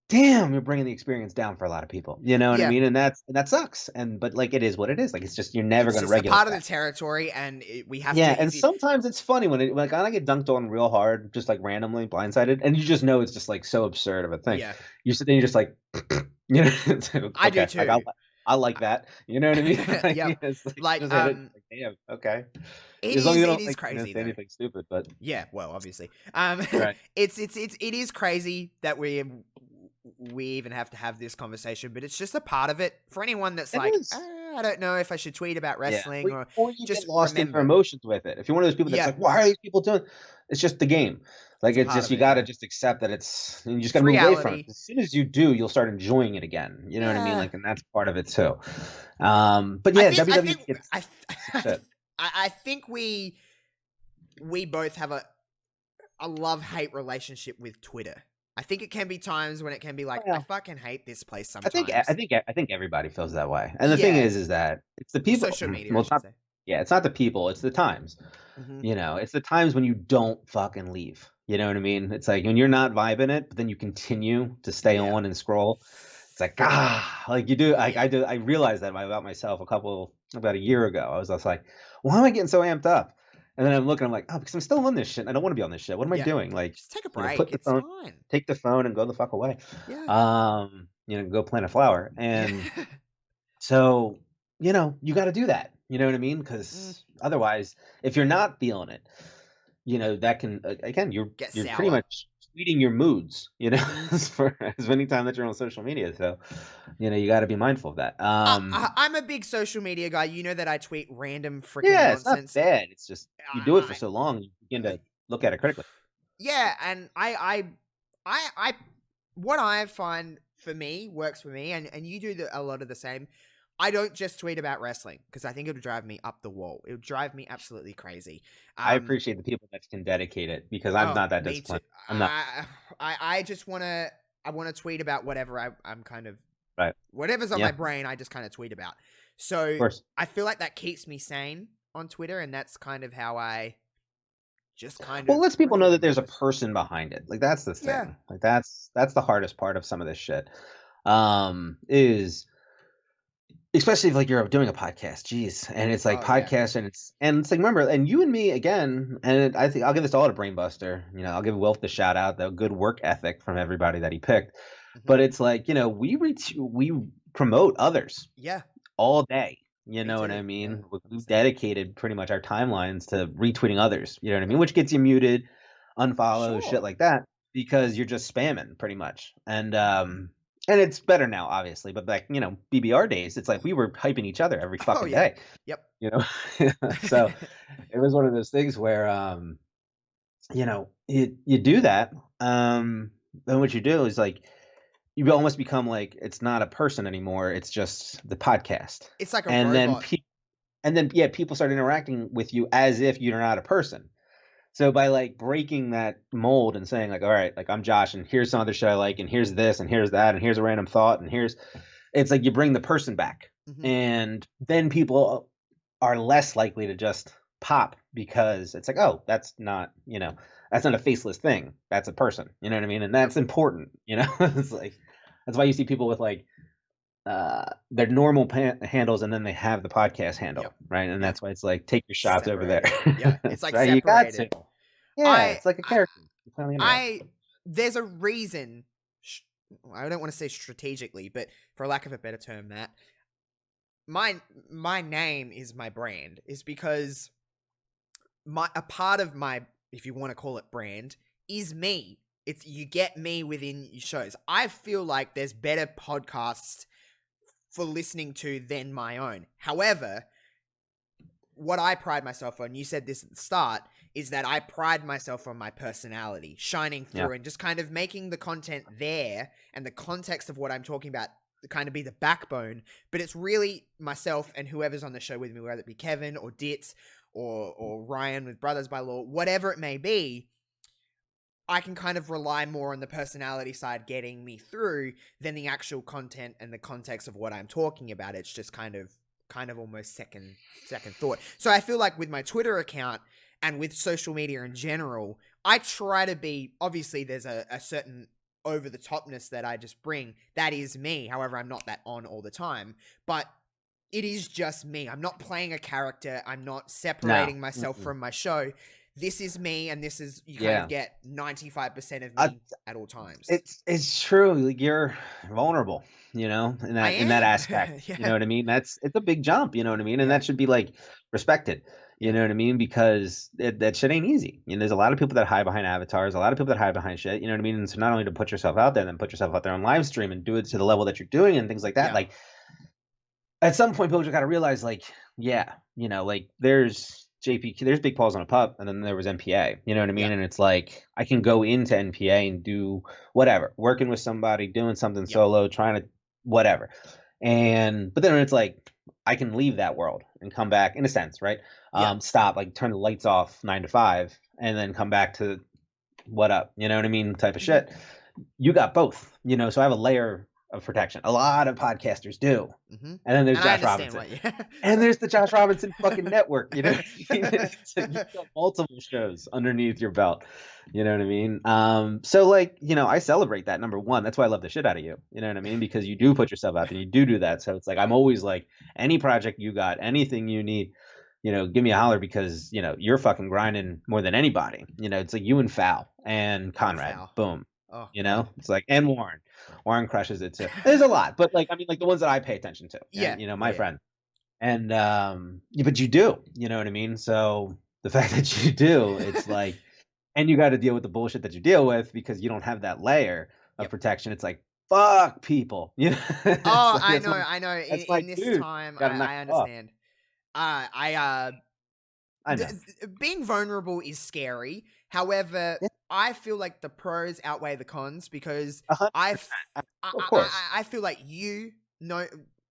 damn, you're bringing the experience down for a lot of people. You know what I yeah. mean? And that sucks. And but like it is what it is. Like it's just you're never It's going to just a regulate part of the that. territory, and we have to. Yeah, and If you, sometimes it's funny when like I get dunked on real hard, just like randomly blindsided, and you just know it's just like so absurd of a thing. yeah, You sit there, and you're just like, you know, it's like, I do okay, like too. I like that. You know what I mean? Like, Yep. it's like Like just hit it. Like, damn, okay. As long as you it don't is like crazy say though. anything stupid, but Yeah, well, obviously. right. It is crazy that we even have to have this conversation, but it's just a part of it. For anyone that's It like, is. I don't know if I should tweet about Yeah, wrestling or or you get just lost in your remember. emotions with it. If you're one of those people that's Yeah, like, "Why are these people doing?" It's just the game. Like it's a it's part just of you it. got to Yeah, just accept that and you just got it's to move away from it. reality. As soon as you do, you'll start enjoying it again. You know what I mean? Yeah, Like, and that's part of it too. But I yeah, think I WWE think gets I some shit. I think we both have a love hate relationship with Twitter. I think it can be times when it can be like, I Well, fucking hate this place sometimes. I think everybody feels that way. And the thing Yeah, is that it's the people. social media, I Well, it's should not. say. Yeah, it's not the people. It's the times. Hmm. You know, it's the times when you don't fucking leave. You know what I mean? It's like when you're not vibing it, but then you continue to stay Yeah, on and scroll. It's like like you do. Like I yeah, do. I realized that about myself about a year ago. I was just like, why am I getting so amped up? And then I'm looking. I'm like, oh, because I'm still on this shit. And I don't want to be on this shit. What am I yeah. doing? Like, Just take a you know, break. It's fine. take the phone and go the fuck away. Yeah, You know, go plant a flower. yeah. And so, you know, you got to do that. You know what I mean? Mm, Because otherwise, if you're not feeling it, you know that can again get you're pretty sour. much tweeting your moods, you know, Hmm. as many time that you're on social media. So, you know, you got to be mindful of that. I'm a big social media guy. You know that I tweet random freaking Yeah, it's not nonsense. bad. It's just you do it for I, so long, you begin I to look at it critically. yeah, and what I find for me works for me, and you do a lot of the same. I don't just tweet about wrestling because I think it would drive me up the wall. It would drive me absolutely crazy. I Um, appreciate the people that can dedicate it because I'm oh, not that me too. disciplined. I'm not I just I wanna tweet about whatever I'm kind of right. whatever's on Yeah, my of brain. I just kind of tweet about. So course. I feel like that keeps me sane on Twitter, and that's kind of how I just kind Well, it of lets people know record that my there's a shows. person behind it. Like that's the Yeah, thing. Like that's the hardest part of some of this shit. Is especially if like you're doing a podcast, geez, and it's like oh yeah. podcast, and it's like remember, and you and me again, and I think I'll give this all to Brainbuster. You know, I'll give Wilf the shout out, the good work ethic from everybody that he picked. Hmm. But it's like you know we promote others Yeah, all day. You me know what too. I Yeah, mean? We've same. dedicated pretty much our timelines to retweeting others. You know what I mean? Which gets you muted. unfollows, shit Sure. like that, because you're just spamming pretty much. And it's better now, obviously, but back, BBR days, it's like we were hyping each other every Oh, fucking yeah. day, Yep. you know? So it was one of those things where, you do that. Then what you do is like, you almost become like, it's not a person anymore. It's just the podcast. It's like a And then, robot. yeah, people start interacting with you as if you're not a person. So by like breaking that mold and saying like, all right, like I'm Josh and here's some other shit I like and here's this and here's that and here's a random thought and it's like you bring the person back. Mhm. And then people are less likely to just pop because it's like, oh, that's not a faceless thing. That's a person. You know what I mean? And Yep. that's important, It's like that's why you see people with like their normal handles and then they have the podcast handle, Yep. right? And Yep. that's why it's like take your shots over there. Separated. Yeah, it's That's like right. You got to. separated. Yeah, I it's like a I character. It's on the internet. there's a reason. I don't want to say strategically, but for lack of a better term, that my name is my brand is because a part of my, if you want to call it brand, is me. It's you get me within your shows. I feel like there's better podcasts for listening to than my own. However, what I pride myself on, you said this at the start, is that I pride myself on my personality shining Yeah. through and just kind of making the content there and the context of what I'm talking about to kind of be the backbone. But it's really myself and whoever's on the show with me, whether it be Kevin or Ditz or Ryan with Brothers by Law, whatever it may be. I can kind of rely more on the personality side getting me through than the actual content and the context of what I'm talking about. It's just kind of almost second thought. So I feel like with my Twitter account and with social media in general, I try to be, obviously there's a certain over the topness that I just bring. That is me. However, I'm not that on all the time, but it is just me. I'm not playing a character. I'm not separating No. myself Mm-mm. from my show. This is me, and this is, you kind Yeah. of get 95% of I, me at all times. it's true. Like you're vulnerable, in I that am. aspect. You Yeah. know what I mean? It's a big jump, you know what I mean? And Yeah. that should be like respected. You Yeah. know what I mean? Because that shit ain't easy. There's a lot of people that hide behind avatars, a lot of people that hide behind shit. You know what I mean? And so not only to put yourself out there, then put yourself out there on live stream and do it to the level that you're doing and things like that. Yeah. Like at some point, people just got to realize, like, yeah, like there's JPQ, there's Big Paws on a Pup, and then there was NPA. You know what I mean? Yeah. And it's like I can go into NPA and do whatever, working with somebody, doing something Yep. solo, trying to whatever. But then it's like I can leave that world and come back in a sense, right? Yeah. Stop, like turn the lights off 9 to 5, and then come back to what up, you know what I mean, type of shit. You got both, so I have a layer of protection. A lot of podcasters do. Mm-hmm. And then there's And I Josh understand Robinson. what you. And there's the Josh Robinson fucking network, you know what I mean? So you've got multiple shows underneath your belt. You know what I mean? So like, I celebrate that, number one. That's why I love the shit out of you. You know what I mean? Because you do put yourself out there, you do that. So it's like I'm always like, any project you got, anything you need, give me a holler because, you're fucking grinding more than anybody. It's like you and Fal and Conrad. Foul. Boom. Oh, It's like, and Warren. Warren crushes it too. There's a lot, but like, I mean, like the ones that I pay attention to, yeah. and, my friend. And, but you do, you know what I mean? So the fact that you do, it's like, and you got to deal with the bullshit that you deal with because you don't have that layer of protection. It's like, fuck people, Oh, like, I know. That's my In this dude. time, Gotta knock I it off. understand. I know. Being vulnerable is scary. However, Yeah. I feel like the pros outweigh the cons because 100%. Of course. I feel like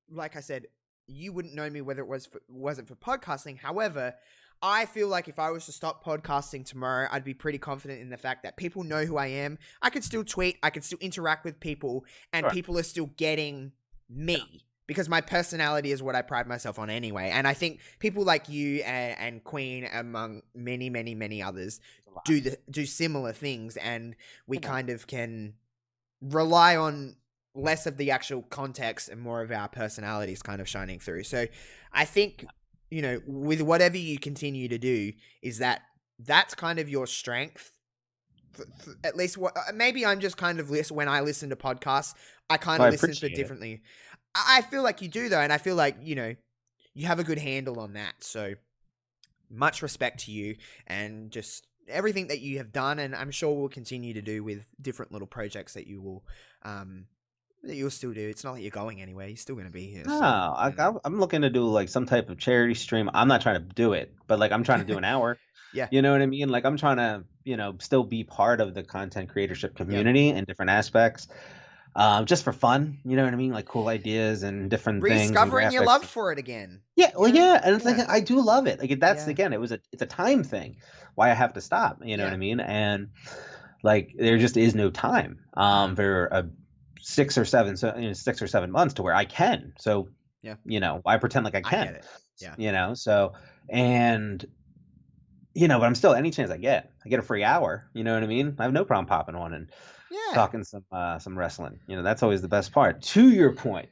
like I said, you wouldn't know me whether it wasn't for podcasting. However, I feel like if I was to stop podcasting tomorrow, I'd be pretty confident in the fact that people know who I am. I could still tweet, I could still interact with people, and Sure. people are still getting me. Because my personality is what I pride myself on anyway. And I think people like you and Queen, among many, many, many others, do similar things. And we kind of can rely on less of the actual context and more of our personalities kind of shining through. So I think, with whatever you continue to do, is that's kind of your strength. At least maybe I'm just kind of when I listen to podcasts, I kind of listen for differently. I feel like you do though, and I feel like you have a good handle on that. So much respect to you, and just everything that you have done, and I'm sure will continue to do with different little projects that you will that you'll still do. It's not like you're going anywhere. You're still going to be here. No, So, I'm looking to do like some type of charity stream. I'm not trying to do it, but like I'm trying to do an hour. yeah, You know what I mean? Like I'm trying to, still be part of the content creatorship yep. community in different aspects, just for fun. You know what I mean? Like cool ideas and different things and Rediscovering your graphics. love for it again. Yeah, well, You know? yeah, and it's like Yeah. I do love it. Like that's Yeah. again, it's a time thing. Why I have to stop. You know what Yeah. I mean? And like there just is no time for a 6 or 7 months to where I can. So Yeah. I pretend like I I get can. it. Yeah. So and but I'm still any chance I get a free hour. You know what I mean? I have no problem popping on and Yeah. talking some wrestling. That's always the best part. To your point,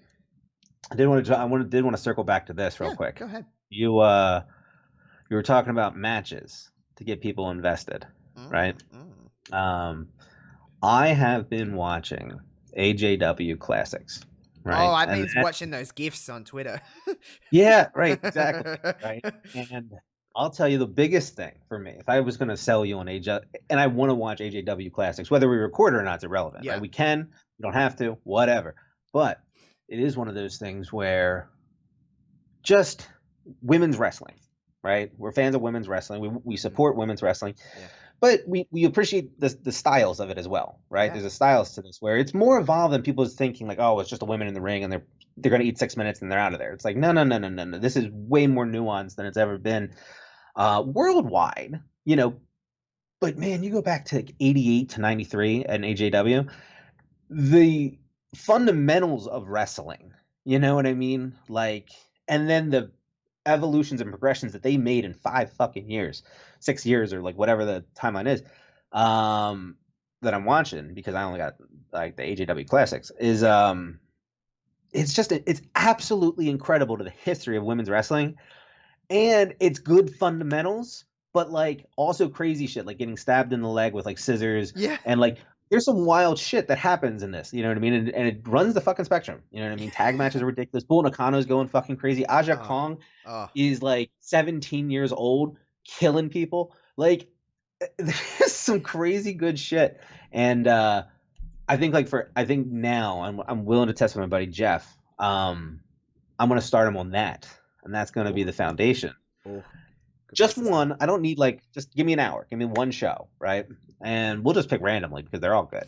I did want to circle back to this real quick. Go ahead. You were talking about matches to get people invested, right? I have been watching AJW classics, right? Oh, I've been watching those GIFs on Twitter. Yeah, right, exactly, right. And I'll tell you the biggest thing for me, if I was going to sell you on AJ, and I want to watch AJW classics, whether we record it or not, it's irrelevant. Yeah. Right? We can, we don't have to, whatever. But it is one of those things where just women's wrestling, right? We're fans of women's wrestling. We support women's wrestling. Yeah. But we appreciate the styles of it as well, right? Yeah. There's a styles to this where it's more evolved than people's thinking like, oh, it's just a women in the ring and they're going to eat 6 minutes and they're out of there. It's like, no. This is way more nuanced than it's ever been worldwide, But man, you go back to like 88 to 93 at AJW, the fundamentals of wrestling, you know what I mean? Like, and then the evolutions and progressions that they made in 5 fucking years, 6 years, or like whatever the timeline is, that I'm watching because I only got like the AJW classics is it's absolutely incredible to the history of women's wrestling, and it's good fundamentals, but like also crazy shit like getting stabbed in the leg with like scissors, and like there's some wild shit that happens in this, you know what I mean? And it runs the fucking spectrum, you know what I mean? Tag matches are ridiculous. Bull Nakano's going fucking crazy. Aja Kong is like 17 years old, killing people. Like, there's some crazy good shit. And I think now I'm willing to test with my buddy Jeff. I'm going to start him on that, and that's going to be the foundation. Just one. I don't need just give me an hour. Give me one show, right? And we'll just pick randomly because they're all good.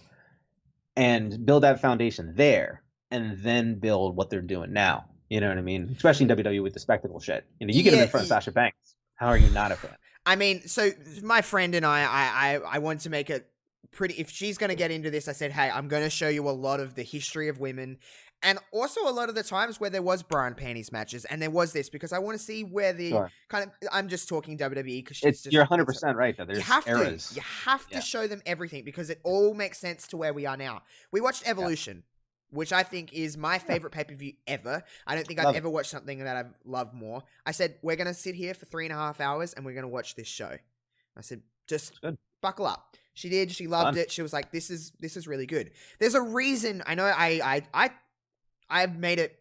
And build that foundation there, and then build what they're doing now. You know what I mean? Especially in WWE with the spectacle shit. You get them in front of Sasha Banks. How are you not a fan? I mean, so my friend and I want to make it pretty. If she's going to get into this, I said, hey, I'm going to show you a lot of the history of women. And also a lot of the times where there was bra and panties matches, and there was this, because I want to see where the kind of, I'm just talking WWE because you're 100% right though. There's eras. You have to show them everything because it all makes sense to where we are now. We watched Evolution, which I think is my favorite pay-per-view ever. I don't think I've ever watched something that I've loved more. I said, we're going to sit here for 3.5 hours and we're going to watch this show. I said, just buckle up. She did. She loved it. She was like, this is really good. There's a reason. I know I've made it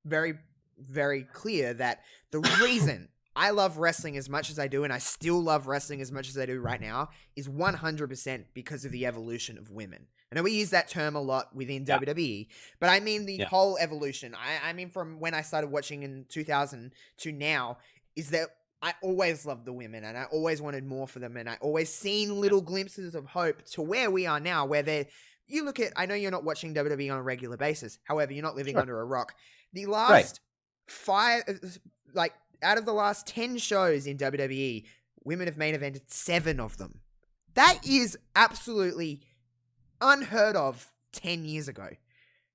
very, very clear that the reason I love wrestling as much as I do, and I still love wrestling as much as I do right now, is 100% because of the evolution of women. I know we use that term a lot within WWE, but I mean the whole evolution. I mean from when I started watching in 2000 to now, is that I always loved the women, and I always wanted more for them, and I always seen little glimpses of hope to where we are now, where they're... You look at, I know you're not watching WWE on a regular basis. However, you're not living under a rock. The last 5, out of the last 10 shows in WWE, women have main evented 7 of them. That is absolutely unheard of 10 years ago.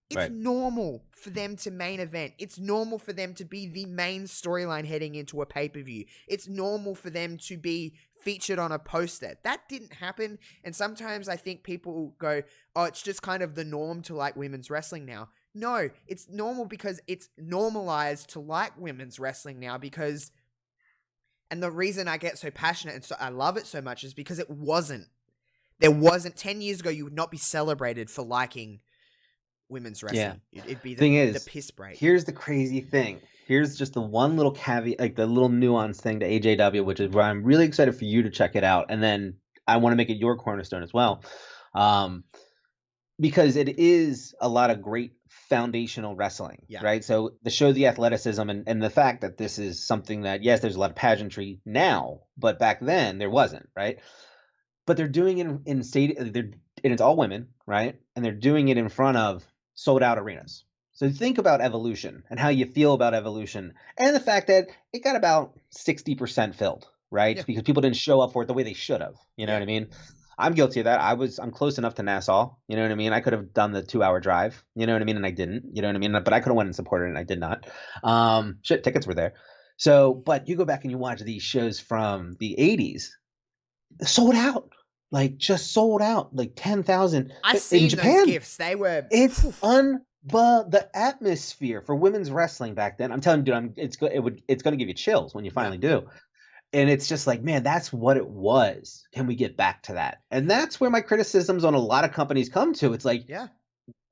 It's normal for them to main event. It's normal for them to be the main storyline heading into a pay-per-view. It's normal for them to be featured on a poster. That didn't happen. And sometimes I think people go, oh, it's just kind of the norm to like women's wrestling now. No, it's normal because it's normalized to like women's wrestling now because, and the reason I get so passionate and so I love it so much is because it wasn't. There wasn't 10 years ago, you would not be celebrated for liking women's Yeah. wrestling. It'd be Thing the is, piss break. here's the crazy thing. Here's just the one little caveat, like the little nuance thing to AJW, which is where I'm really excited for you to check it out, and then I want to make it your cornerstone as well, because it is a lot of great foundational wrestling, Yeah. right? So to show the athleticism and the fact that this is something that, yes, there's a lot of pageantry now, but back then there wasn't, right? But they're doing it in and it's all women, right? And they're doing it in front of sold out arenas. So think about Evolution and how you feel about Evolution, and the fact that it got about 60% filled, right? Yeah. Because people didn't show up for it the way they should have. You know what I mean? I'm guilty of that. I'm close enough to Nassau. You know what I mean? I could have done the 2-hour drive. You know what I mean? And I didn't. You know what I mean? But I could have went and supported it, and I did not. Tickets were there. So, but you go back and you watch these shows from the 80s, sold out, like just sold out, like 10,000. I in seen Japan. those gifts. They were. It's the atmosphere for women's wrestling back then. I'm telling you, dude, it's going to give you chills when you finally do. And it's just like, man, that's what it was. Can we get back to that? And that's where my criticisms on a lot of companies come to. It's like,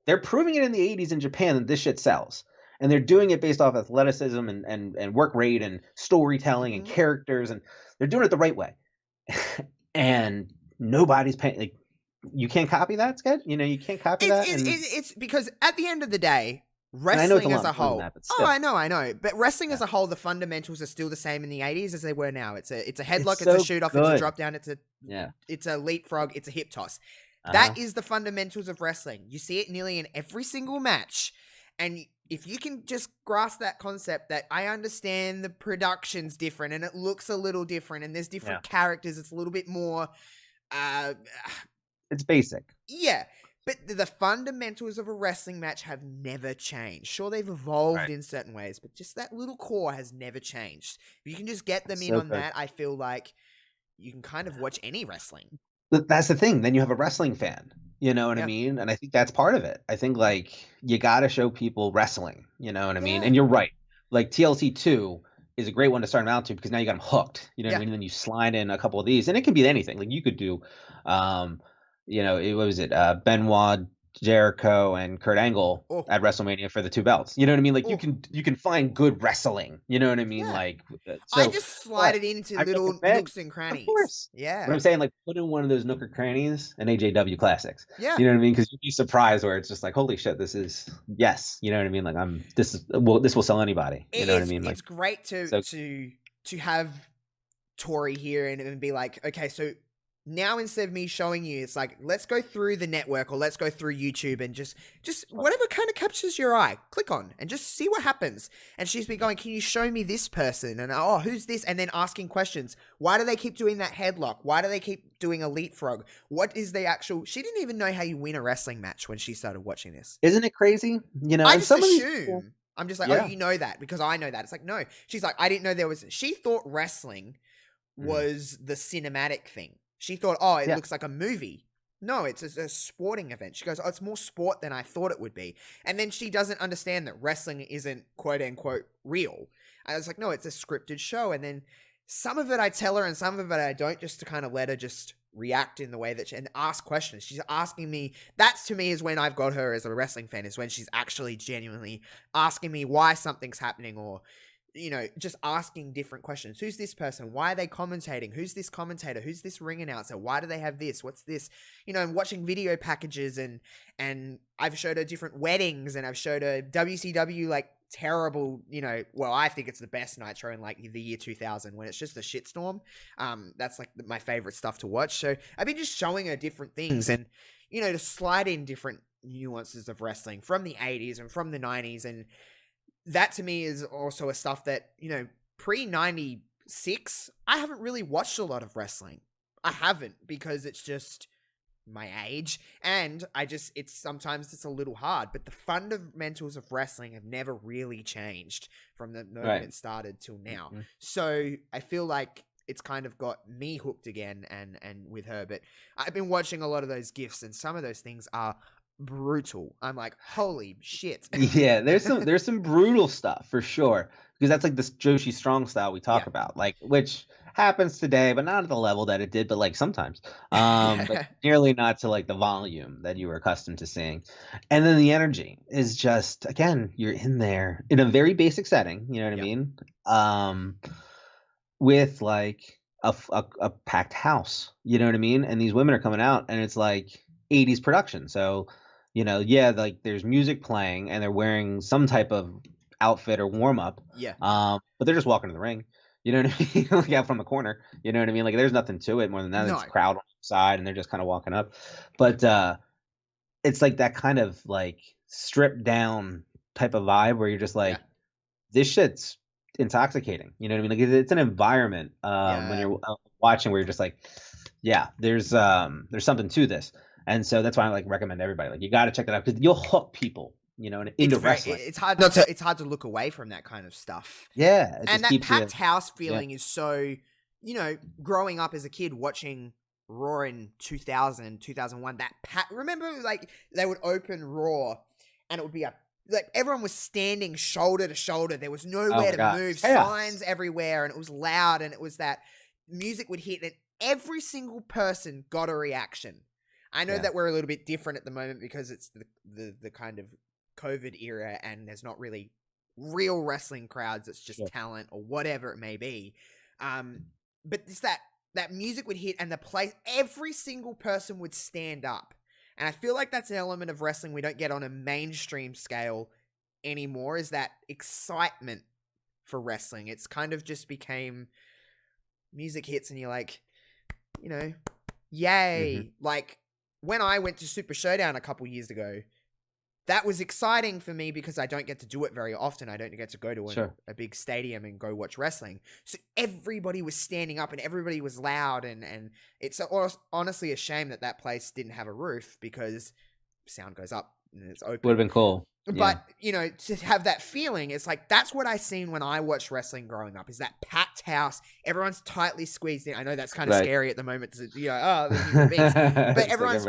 they're proving it in the 80s in Japan that this shit sells. And they're doing it based off athleticism and work rate and storytelling and characters. And they're doing it the right way. And nobody's paying. Like, you can't copy that, Sketch. You know, you can't copy that. It's because at the end of the day, wrestling as a whole. I know. But wrestling as a whole, the fundamentals are still the same in the 80s as they were now. It's a headlock, it's a shoot off, it's a drop down, it's a leapfrog, it's a hip toss. That is the fundamentals of wrestling. You see it nearly in every single match. And if you can just grasp that concept that I understand the production's different and it looks a little different and there's different characters, it's a little bit more it's basic. Yeah. But the fundamentals of a wrestling match have never changed. Sure, they've evolved in certain ways, but just that little core has never changed. If you can just get them in on that, I feel like you can kind of watch any wrestling. That's the thing. Then you have a wrestling fan. You know what I mean? And I think that's part of it. I think, like, you got to show people wrestling. You know what I mean? And you're right. Like, TLC 2 is a great one to start them out to because now you got them hooked. You know what I mean? And then you slide in a couple of these. And it can be anything. Like, you could do what was it? Benoit, Jericho, and Kurt Angle at WrestleMania for the 2 belts. You know what I mean? Like, you can find good wrestling. You know what I mean? Like, I just slide it into little nooks and crannies. Of course. Yeah. But I'm saying, like, put in one of those nook or crannies and AJW Classics. Yeah. You know what I mean? Because you'd be surprised where it's just like, holy shit, this is You know what I mean? Like, this will sell anybody. You know what I mean? It's great to have Tori here and be like, okay, so now instead of me showing you, it's like, let's go through the network or let's go through YouTube and just whatever kind of captures your eye, click on and just see what happens. And she's been going, can you show me this person? And who's this? And then asking questions. Why do they keep doing that headlock? Why do they keep doing a leapfrog? What is the actual... She didn't even know how you win a wrestling match when she started watching this. Isn't it crazy? You know, I just assume. I'm just like, oh, you know that because I know that. It's like, no. She's like, I didn't know there was... She thought wrestling was the cinematic thing. She thought, it looks like a movie. No, it's a sporting event. She goes, it's more sport than I thought it would be. And then she doesn't understand that wrestling isn't quote-unquote real. I was like, no, it's a scripted show. And then some of it I tell her and some of it I don't, just to kind of let her just react in the way that and ask questions. She's asking me. That's, to me, is when I've got her as a wrestling fan, is when she's actually genuinely asking me why something's happening or... You know, just asking different questions. Who's this person? Why are they commentating? Who's this commentator? Who's this ring announcer? Why do they have this? What's this? You know, and watching video packages and I've showed her different weddings and I've showed her WCW, like, terrible, you know, well, I think it's the best Nitro in, like, the year 2000 when it's just a shitstorm. That's, like, my favorite stuff to watch. So I've been just showing her different things and, you know, to slide in different nuances of wrestling from the 80s and from the 90s. And that to me is also a stuff that, you know, pre-96, I haven't really watched a lot of wrestling. I haven't, because it's just my age, and sometimes it's a little hard, but the fundamentals of wrestling have never really changed from the moment it started till now. So I feel like it's kind of got me hooked again and with her, but I've been watching a lot of those GIFs, and some of those things are brutal. I'm like, holy shit. Yeah, there's some brutal stuff for sure. because that's like this Joshi Strong style we talk Yeah. about, like, which happens today, but not at the level that it did, but like sometimes, but Yeah. nearly not to like the volume that you were accustomed to seeing. And then the energy is just, again, you're in there in a very basic setting, you know what I Yeah. mean? Um, with like a packed house, you know what I mean? And these women are coming out, and it's like 80s production. So, yeah, like there's music playing, and they're wearing some type of outfit or warm up. Yeah. But they're just walking to the ring. You know what I mean? Like out from the corner. You know what I mean? Like there's nothing to it more than that. No. It's a crowd on the side, and they're just kind of walking up. But it's like that kind of like stripped down type of vibe where you're just Yeah. like, this shit's intoxicating. You know what I mean? Like it's an environment when Yeah. you're watching where you're just like, yeah, there's something to this. And so that's why I like recommend everybody, like, you got to check that out because you'll hook people, into wrestling. It's hard not to. It's hard to look away from that kind of stuff. Yeah, it And just that keeps packed you. house feeling is so, growing up as a kid watching Raw in 2000, 2001, remember, like, they would open Raw and it would be like everyone was standing shoulder to shoulder. There was nowhere to God. move, Chaos. signs everywhere, and it was loud, and it was that music would hit, and every single person got a reaction. I know that we're a little bit different at the moment because it's the kind of COVID era, and there's not really real wrestling crowds. It's just talent or whatever it may be. But it's that music would hit, and the place, every single person would stand up. And I feel like that's an element of wrestling we don't get on a mainstream scale anymore, is that excitement for wrestling. It's kind of just became music hits and you're like, yay. Mm-hmm. Like, when I went to Super Showdown a couple years ago, that was exciting for me because I don't get to do it very often. I don't get to go to a big stadium and go watch wrestling. So everybody was standing up and everybody was loud. And it's honestly a shame that place didn't have a roof because sound goes up and it's open. Would have been cool. But, to have that feeling, it's like, that's what I seen when I watched wrestling growing up, is that packed house. Everyone's tightly squeezed in. I know that's kind of scary at the moment to, the human beings. But everyone's,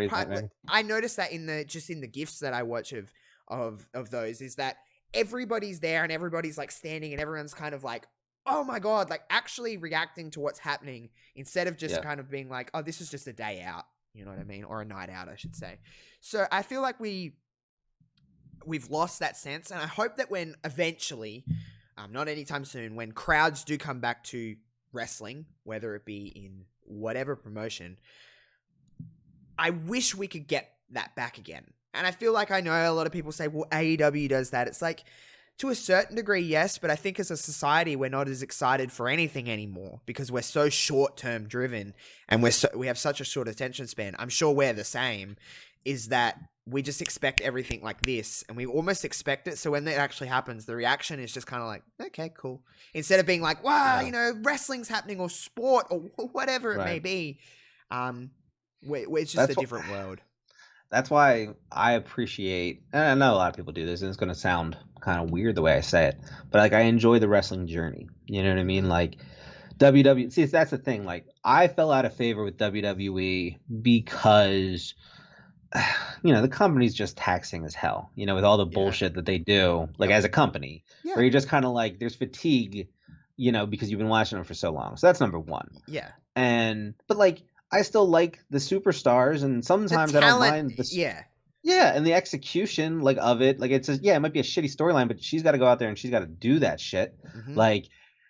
I noticed that in the gifs that I watch of those, is that everybody's there and everybody's like standing and everyone's kind of like, oh my God, like actually reacting to what's happening instead of just kind of being like, oh, this is just a day out. You know what I mean? Or a night out, I should say. So I feel like we've lost that sense, and I hope that when eventually, not anytime soon, when crowds do come back to wrestling, whether it be in whatever promotion, I wish we could get that back again. And I feel like I know a lot of people say, well, AEW does that. It's like, to a certain degree, yes, but I think as a society, we're not as excited for anything anymore because we're so short-term driven and we have such a short attention span. I'm sure we're the same, is that we just expect everything like this and we almost expect it. So when that actually happens, the reaction is just kind of like, okay, cool. Instead of being like, wow, wrestling's happening or sport or whatever it may be. It's just a different world. That's why I appreciate, and I know a lot of people do this, and it's going to sound kind of weird the way I say it, but like I enjoy the wrestling journey. You know what I mean? Like WWE, see, that's the thing. Like I fell out of favor with WWE because, the company's just taxing as hell, with all the bullshit that they do, like as a company, where you're just kind of like, there's fatigue, because you've been watching them for so long. So that's number one. Yeah. But like, I still like the superstars, and sometimes I don't mind and the execution like of it. Like it's it might be a shitty storyline, but she's got to go out there and she's got to do that shit. Mm-hmm. Like,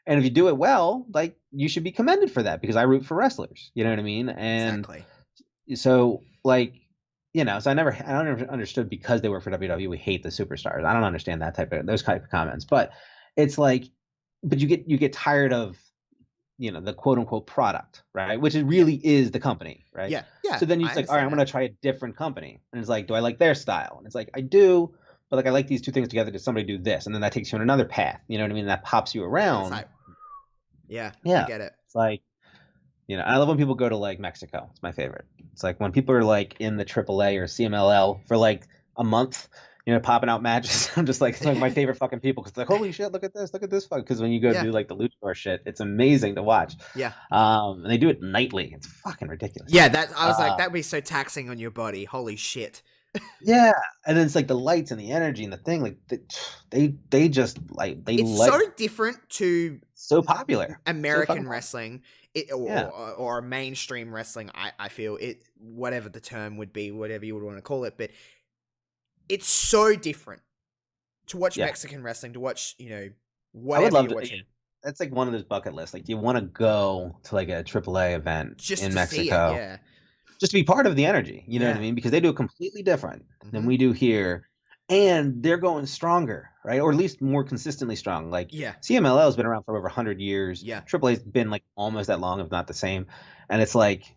and if you do it well, like you should be commended for that because I root for wrestlers. You know what I mean? And so like, so I don't understood because they work for WWE, we hate the superstars. I don't understand those type of comments, but it's like, but you get tired of, the quote unquote product, right? Which it really is the company, right? Yeah. So then you're like, all right, I'm going to try a different company. And it's like, do I like their style? And it's like, I do, but like, I like these two things together. Does somebody do this? And then that takes you on another path. You know what I mean? That pops you around. Like, I get it. It's like, I love when people go to like Mexico. It's my favorite. It's like when people are like in the AAA or CMLL for like a month, popping out matches. I'm just like, it's like my favorite fucking people because like, holy shit, look at this fuck. Because when you go do like the luchador shit, it's amazing to watch. Yeah. And they do it nightly. It's fucking ridiculous. Yeah, I was like, that'd be so taxing on your body. Holy shit. Yeah, and then it's like the lights and the energy and the thing, like they just like they It's so let different to so popular, so fucking American popular. wrestling, Yeah, or mainstream wrestling. I feel it, whatever the term would be, whatever you would want to call it, but it's so different to watch yeah. Mexican wrestling, to watch, I would whatever love you're to. Yeah, watching, that's like one of those bucket lists. Like, do you want to go to like a AAA event just in to see it. Mexico Yeah, just to be part of the energy? You know what I yeah, mean? Because they do it completely different than hmm we do here, and they're going stronger, right? Or at least more consistently strong. Like yeah, CMLL has been around for over 100 years. yeah. AAA's been like almost that long, if not the same. And it's like,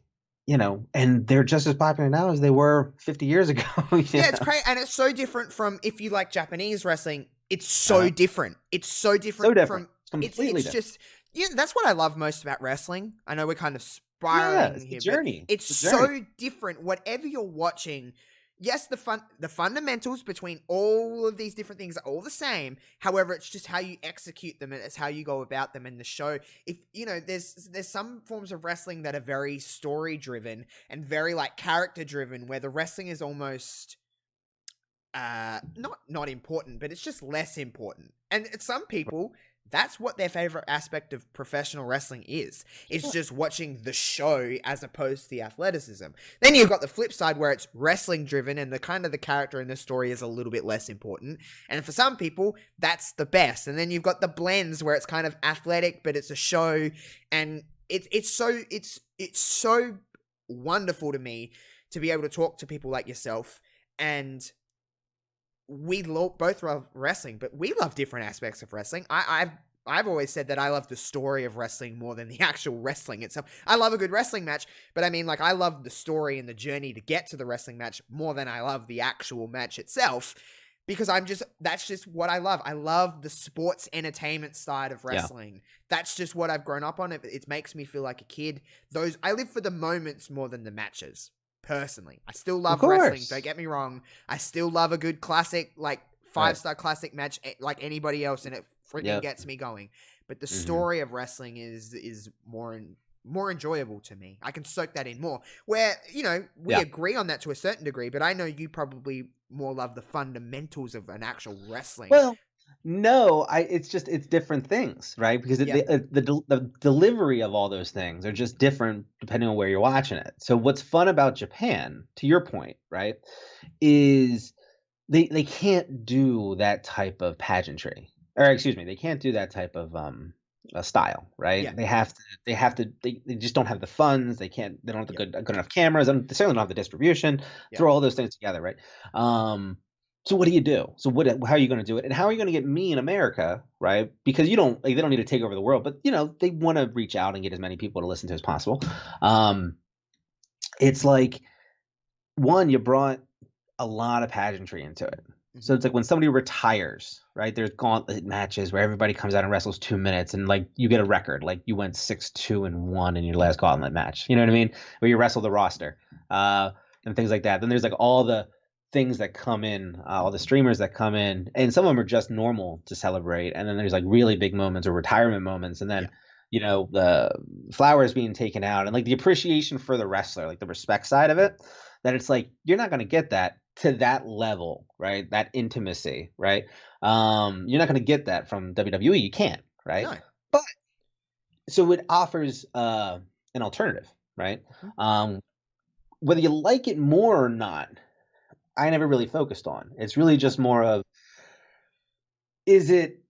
and they're just as popular now as they were 50 years ago. You Yeah, it's know? crazy, and it's so different from, if you like Japanese wrestling. It's so Uh-huh. different. It's so So different different. from. It's completely It's different. just, that's what I love most about wrestling. I know we're kind of Yeah, spiraling it's the here, but journey. it's It's the journey. so different. Whatever you're watching, yes, the fundamentals between all of these different things are all the same. However, it's just how you execute them, and it's how you go about them in the show. If there's some forms of wrestling that are very story driven and very like character driven, where the wrestling is almost not important, but it's just less important. And some people, that's what their favorite aspect of professional wrestling is. It's Sure. just watching the show as opposed to the athleticism. Then you've got the flip side where it's wrestling driven and the kind of the character in the story is a little bit less important. And for some people, that's the best. And then you've got the blends where it's kind of athletic but it's a show, and it's so wonderful to me to be able to talk to people like yourself, and both love wrestling, but we love different aspects of wrestling. I've always said that I love the story of wrestling more than the actual wrestling itself. I love a good wrestling match, but I mean, like, I love the story and the journey to get to the wrestling match more than I love the actual match itself, because that's just what I love. I love the sports entertainment side of Yeah. wrestling. That's just what I've grown up on. It makes me feel like a kid. I live for the moments more than the matches. Personally, I still Of love wrestling. Don't course. get me wrong. I still love a good classic, like Right. 5-star classic match, like anybody else, and it freaking Yep. gets me going. But the Hmm. story of wrestling is more enjoyable to me. I can soak that in more. Where we Yeah. agree on that to a certain degree, but I know you probably more love the fundamentals of an actual wrestling. Well, no, it's different things, right? Because Yeah, the delivery of all those things are just different depending on where you're watching it. So what's fun about Japan, to your point, right, is they can't do that type of pageantry, or excuse me, they can't do that type of style, right? yeah, They just don't have the funds. They don't have the yeah, good enough cameras, and they certainly don't have the distribution. yeah. Throw all those things together, right? So what do you do? So how are you going to do it? And how are you going to get me in America, right? Because they don't need to take over the world, but they want to reach out and get as many people to listen to as possible. Um, it's like, one, you brought a lot of pageantry into it. So hmm it's like when somebody retires, right? There's gauntlet matches where everybody comes out and wrestles 2 minutes, and like you get a record, like you went 6-2-1 in your last gauntlet match. You know what I mean? Where you wrestle the roster, and things like that. Then there's like all the things that come in, all the streamers that come in, and some of them are just normal to celebrate. And then there's like really big moments or retirement moments, and Yeah, then the flowers being taken out, and like the appreciation for the wrestler, like the respect side of it. That it's like you're not going to get that to that level, right? That intimacy, right? You're not going to get that from WWE. You can't, right? no, But so it offers an alternative, right? hmm Um, whether you like it more or not, I never really focused on. It's really yeah. just more of, is it,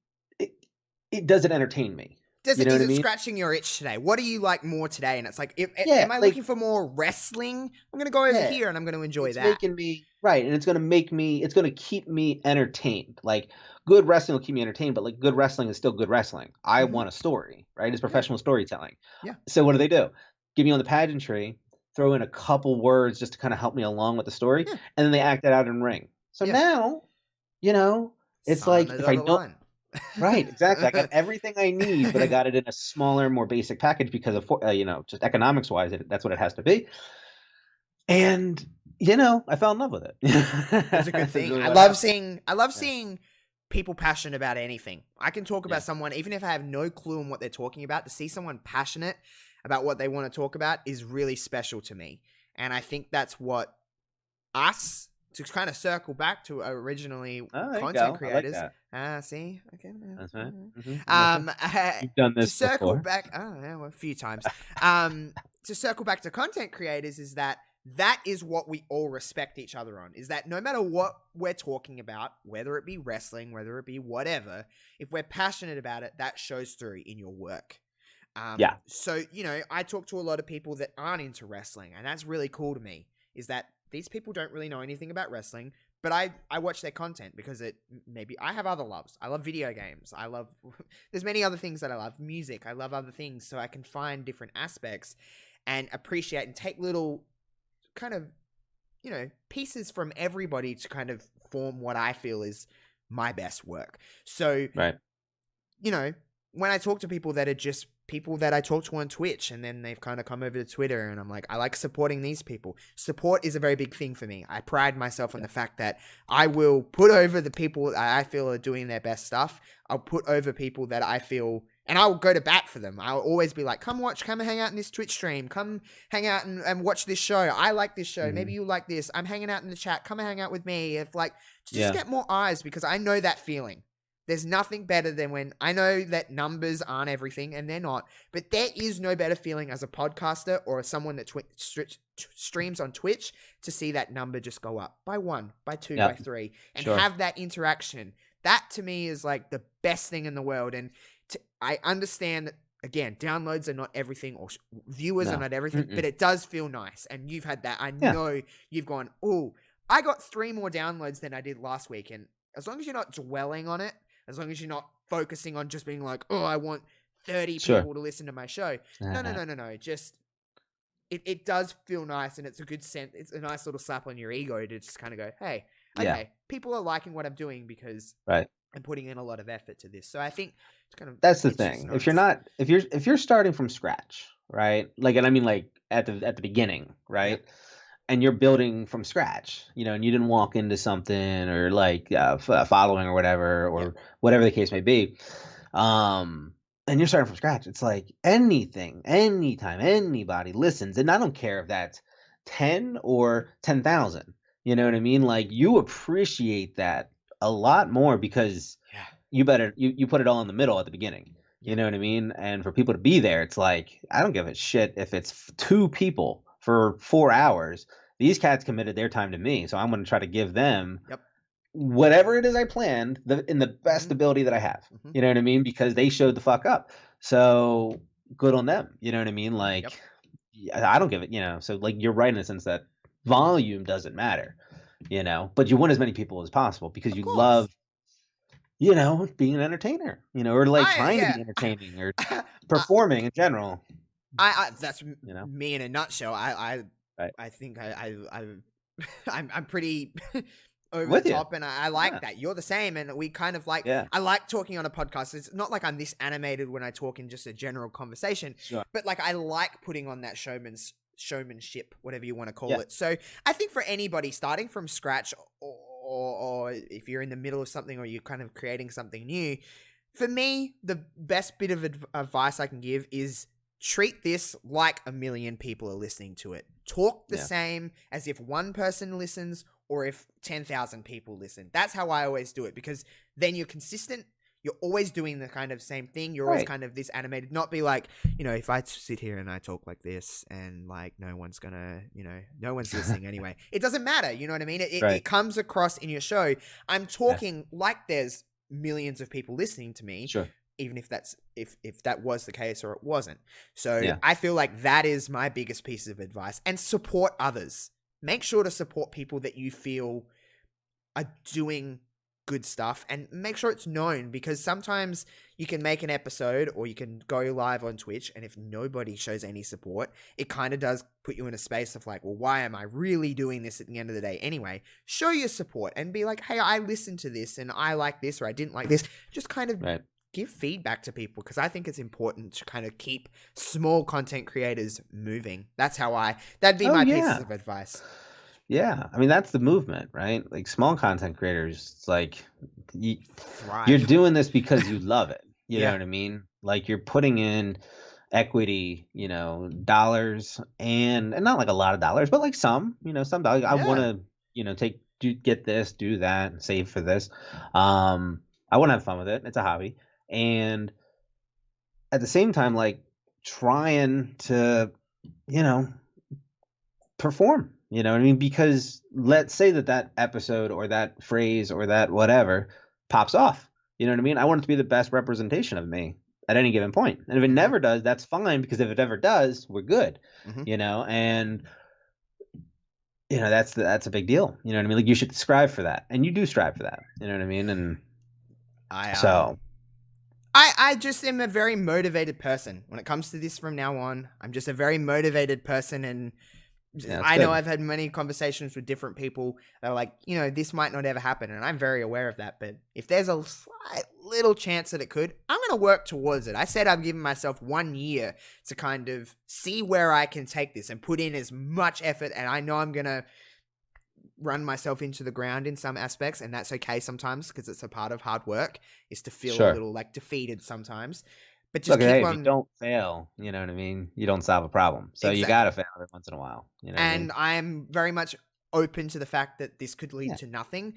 it does it entertain me? You know Is what I it mean? scratching your itch today? What do you like more today? And it's like, Yeah, am I like looking for more wrestling? I'm gonna go over yeah, here and I'm gonna enjoy it's that. making me right, and it's gonna keep me entertained. Like good wrestling will keep me entertained, but like good wrestling is still good wrestling. I hmm want a story, right? It's Yeah, professional storytelling. yeah, So what do? Give me on the pageantry, throw in a couple words just to kind of help me along with the story, yeah, and then they act it out in ring. So yeah. now, you know, it's Sign on like the if I dotted don't line. right, exactly. I got everything I need, but I got it in a smaller, more basic package because of just economics wise, that's what it has to be. And I fell in love with it. It's a good That's thing. really I what love happened. seeing I love Yeah, seeing people passionate about anything. I can talk yeah, about someone even if I have no clue on what they're talking about. To see someone passionate about what they want to talk about is really special to me. And I think that's what us to kind of circle back to originally Oh, there you content go. I like creators. that. See, okay, That's right. uh, You've done to this circle before. back, well, a few times. To circle back to content creators is that is what we all respect each other on. Is that no matter what we're talking about, whether it be wrestling, whether it be whatever, if we're passionate about it, that shows through in your work. Yeah. So, I talk to a lot of people that aren't into wrestling, and that's really cool to me, is that these people don't really know anything about wrestling, but I watch their content because maybe I have other loves. I love video games. There's many other things that I love. Music. I love other things, so I can find different aspects and appreciate and take little kind of, pieces from everybody to kind of form what I feel is my best work. So, Right. when I talk to people that are just people that I talk to on Twitch, and then they've kind of come over to Twitter, and I'm like, I like supporting these people. Support is a very big thing for me. I pride myself on the fact that I will put over the people that I feel are doing their best stuff. I'll put over people that I feel, and I'll go to bat for them. I'll always be like, come and hang out in this Twitch stream. Come hang out and watch this show. I like this show. Maybe you like this. I'm hanging out in the chat. Come and hang out with me. If just get more eyes, because I know that feeling. There's nothing better than when I know that numbers aren't everything, and they're not, but there is no better feeling as a podcaster or as someone that streams on Twitch to see that number just go up by 1, by 2, by 3, and have that interaction. That to me is like the best thing in the world. And I understand that, again, downloads are not everything, or viewers are not everything, but it does feel nice. And you've had that. I know you've gone, oh, I got 3 more downloads than I did last week. And as long as you're not dwelling on it, as long as you're not focusing on just being like, oh, I want 30 people to listen to my show. No. Just, it does feel nice, and it's a good sense. It's a nice little slap on your ego to just kind of go, hey, okay, people are liking what I'm doing because I'm putting in a lot of effort to this. So I think it's kind of, that's the thing. Nice. If you're starting from scratch, right? Like, and I mean, like at the beginning, right? Yeah. And you're building from scratch, and you didn't walk into something or like following or whatever, or whatever the case may be. And you're starting from scratch. It's like anything, anytime anybody listens, and I don't care if that's 10 or 10,000, you know what I mean? Like, you appreciate that a lot more because you put it all in the middle at the beginning. You know what I mean? And for people to be there, it's like, I don't give a shit if it's 2 people for 4 hours. These cats committed their time to me, so I'm going to try to give them whatever it is I planned in the best ability that I have. You know what I mean? Because they showed the fuck up. So good on them. You know what I mean? Like, I don't give it, so like, you're right in the sense that volume doesn't matter, but you want as many people as possible because you love, being an entertainer, or like trying to be entertaining or performing in general. That's me in a nutshell. I think I'm pretty over the top, and I like that. You're the same, and we kind of like. I like talking on a podcast. It's not like I'm this animated when I talk in just a general conversation, but like, I like putting on that showmanship, whatever you want to call it. So I think for anybody starting from scratch, or if you're in the middle of something, or you're kind of creating something new, for me, the best bit of advice I can give is treat this like 1 million people are listening to it. Talk the same as if 1 person listens or if 10,000 people listen. That's how I always do it, because then you're consistent. You're always doing the kind of same thing. You're always kind of this animated, not be like, if I sit here and I talk like this and like no one's gonna, no one's listening anyway. It doesn't matter. You know what I mean? It comes across in your show. I'm talking like there's millions of people listening to me. Even if that's if that was the case or it wasn't. So I feel like that is my biggest piece of advice. And support others. Make sure to support people that you feel are doing good stuff, and make sure it's known, because sometimes you can make an episode or you can go live on Twitch, and if nobody shows any support, it kind of does put you in a space of like, well, why am I really doing this at the end of the day anyway? Show your support and be like, hey, I listened to this and I like this or I didn't like this. Just kind of give feedback to people, because I think it's important to kind of keep small content creators moving. That's how that'd be my pieces of advice. Yeah, I mean, that's the movement, right? Like, small content creators, it's like you're doing this because you love it. You know what I mean? Like, you're putting in equity, dollars, and not like a lot of dollars, but like some dollars. I want to, take get this, do that, save for this. I want to have fun with it. It's a hobby, and at the same time, like trying to, you know, perform. You know what I mean? Because let's say that episode or that phrase or that whatever pops off. You know what I mean? I want it to be the best representation of me at any given point. And if it never does, that's fine, because if it ever does, we're good. You know, and you know that's a big deal. You know what I mean? Like you should strive for that, and you do strive for that. You know what I mean? And I just am a very motivated person when it comes to this from now on. I'm just a very motivated person, and I know I've had many conversations with different people that are like, you know, this might not ever happen, and I'm very aware of that. But if there's a slight little chance that it could, I'm going to work towards it. I said I'm giving myself 1 year to kind of see where I can take this and put in as much effort, and I know I'm going to run myself into the ground in some aspects, and that's okay sometimes, because it's a part of hard work, is to feel a little like defeated sometimes. But just keep on. If you don't fail, you know what I mean? You don't solve a problem. So you got to fail every once in a while. You know and I'm very much open to the fact that this could lead to nothing,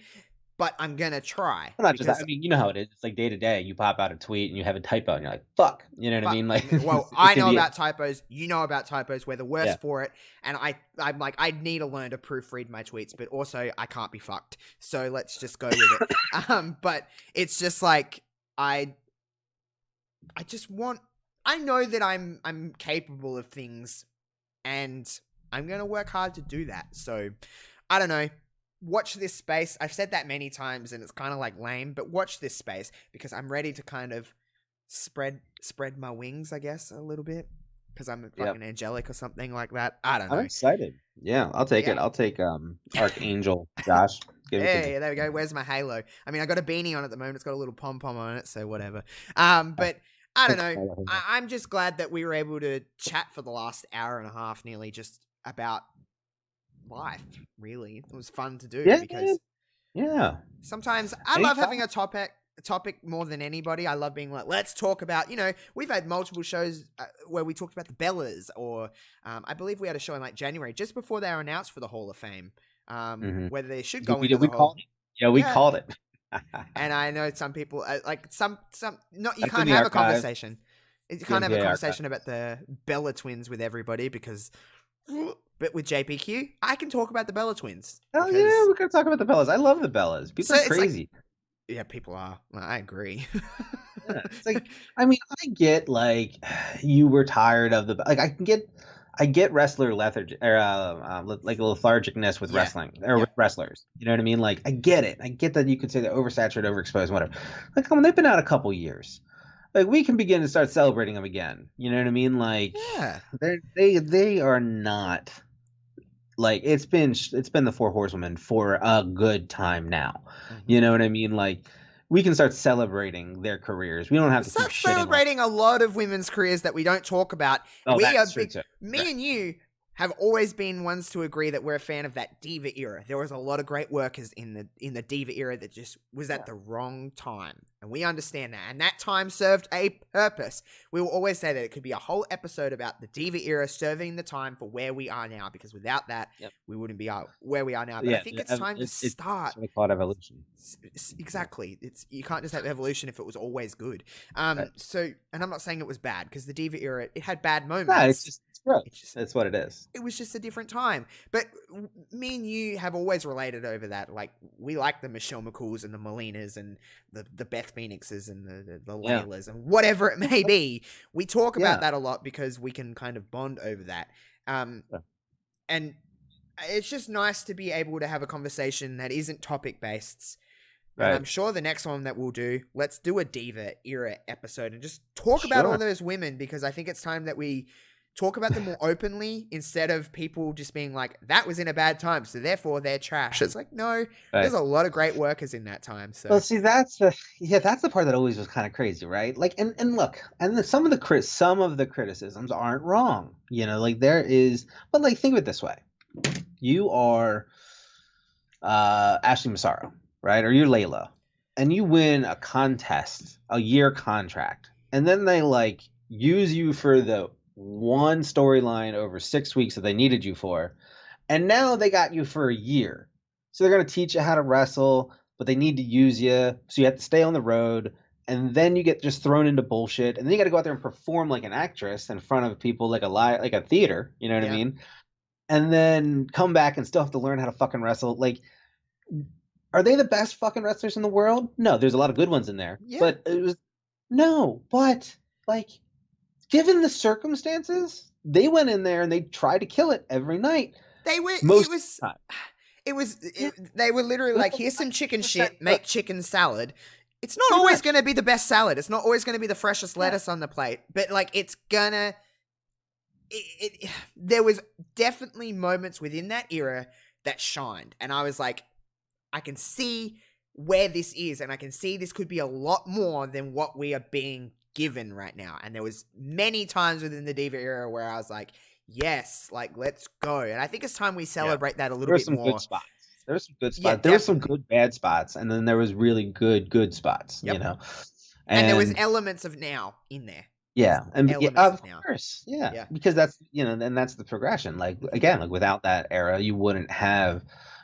but I'm going to try. Well, not just that. I mean, you know how it is. It's like day to day. You pop out a tweet and you have a typo and you're like, fuck. You know what I mean? Like, well, I know about typos. You know about typos. We're the worst for it. And I'm like, I need to learn to proofread my tweets, but also I can't be fucked. So let's just go with it. But it's just like, I know that I'm capable of things, and I'm going to work hard to do that. So I don't know. Watch this space. I've said that many times and it's kind of like lame, but watch this space, because I'm ready to kind of spread my wings, I guess, a little bit, because I'm fucking angelic or something like that. I don't know. I'm excited. Yeah, I'll take it. I'll take Archangel Josh. Yeah, there we go. Where's my halo? I mean, I got a beanie on at the moment. It's got a little pom-pom on it, so whatever. But I don't know. I'm just glad that we were able to chat for the last hour and a half nearly just about life, really. It was fun to do because sometimes I love having a topic more than anybody. I love being like, let's talk about, you know, we've had multiple shows where we talked about the Bellas, or I believe we had a show in like January just before they were announced for the Hall of Fame, whether they should go into the Hall. We called it. And I know some people like some not you can't have a conversation. You can't have a conversation about the Bella twins with everybody, because but with JPQ, I can talk about the Bella twins. Hell yeah, we're gonna talk about the Bellas. I love the Bellas. People are crazy. Like, yeah, people are. I agree. It's like, I mean, I get like you were tired of the like. I get wrestler lethargy or like lethargicness with wrestling or with wrestlers. You know what I mean? Like, I get it. I get that you could say they're oversaturated, overexposed, whatever. Like, come on, they've been out a couple years. Like, we can begin to start celebrating them again. You know what I mean? Like, they are not. Like, it's been the Four Horsewomen for a good time now. You know what I mean? Like, we can start celebrating their careers. We don't have to start celebrating a lot of women's careers that we don't talk about. Me and you have always been ones to agree that we're a fan of that diva era. There was a lot of great workers in the diva era that just was at the wrong time. And we understand that. And that time served a purpose. We will always say that it could be a whole episode about the diva era serving the time for where we are now, because without that, we wouldn't be where we are now. But I think it's time to start. It's called evolution. Exactly. You can't just have evolution if it was always good. So, and I'm not saying it was bad, because the diva era, it had bad moments. No, it's growth. That's what it is. It was just a different time. But me and you have always related over that. Like, we like the Michelle McCools and the Molinas and the Beth Phoenixes and the Laylas and whatever it may be. We talk about that a lot because we can kind of bond over that. And it's just nice to be able to have a conversation that isn't topic-based. Right. And I'm sure the next one that we'll do, let's do a diva era episode and just talk about all those women, because I think it's time that we talk about them more openly, instead of people just being like, that was in a bad time, so therefore they're trash. It's like, no, there's a lot of great workers in that time. So, well, see, that's the part that always was kind of crazy, right? Like, and look, and some of the criticisms aren't wrong, you know, like there is, but like, think of it this way: you are Ashley Massaro, right, or you're Layla, and you win a contest, a year contract, and then they like use you for the one storyline over 6 weeks that they needed you for, and now they got you for a year. So they're gonna teach you how to wrestle, but they need to use you, so you have to stay on the road. And then you get just thrown into bullshit, and then you got to go out there and perform like an actress in front of people, like like a theater. You know what I Yeah. mean? And then come back and still have to learn how to fucking wrestle. Like, are they the best fucking wrestlers in the world? No, there's a lot of good ones in there. Yeah. But it was no, but like given the circumstances, they went in there and they tried to kill it every night. They were Most it was of the time. it was Yeah. they were literally It was like, here's some chicken 100% shit, make good. chicken salad. It's not Pretty always much. going to be the best salad. It's not always going to be the freshest lettuce on the plate, but like it's gonna there was definitely moments within that era that shined, and I was like, I can see where this is, and I can see this could be a lot more than what we are being given right now. And there was many times within the Diva era where I was like, yes, like let's go. And I think it's time we celebrate that a little bit more. Good spots. There were some good spots. Yeah, there were some definitely. good bad spots, and then there was really good spots. Yep. You know, and there was elements of now in there. Yeah, and Elements of of now. course, yeah, Yeah. because that's and that's the progression. Like again, like without that era, you wouldn't have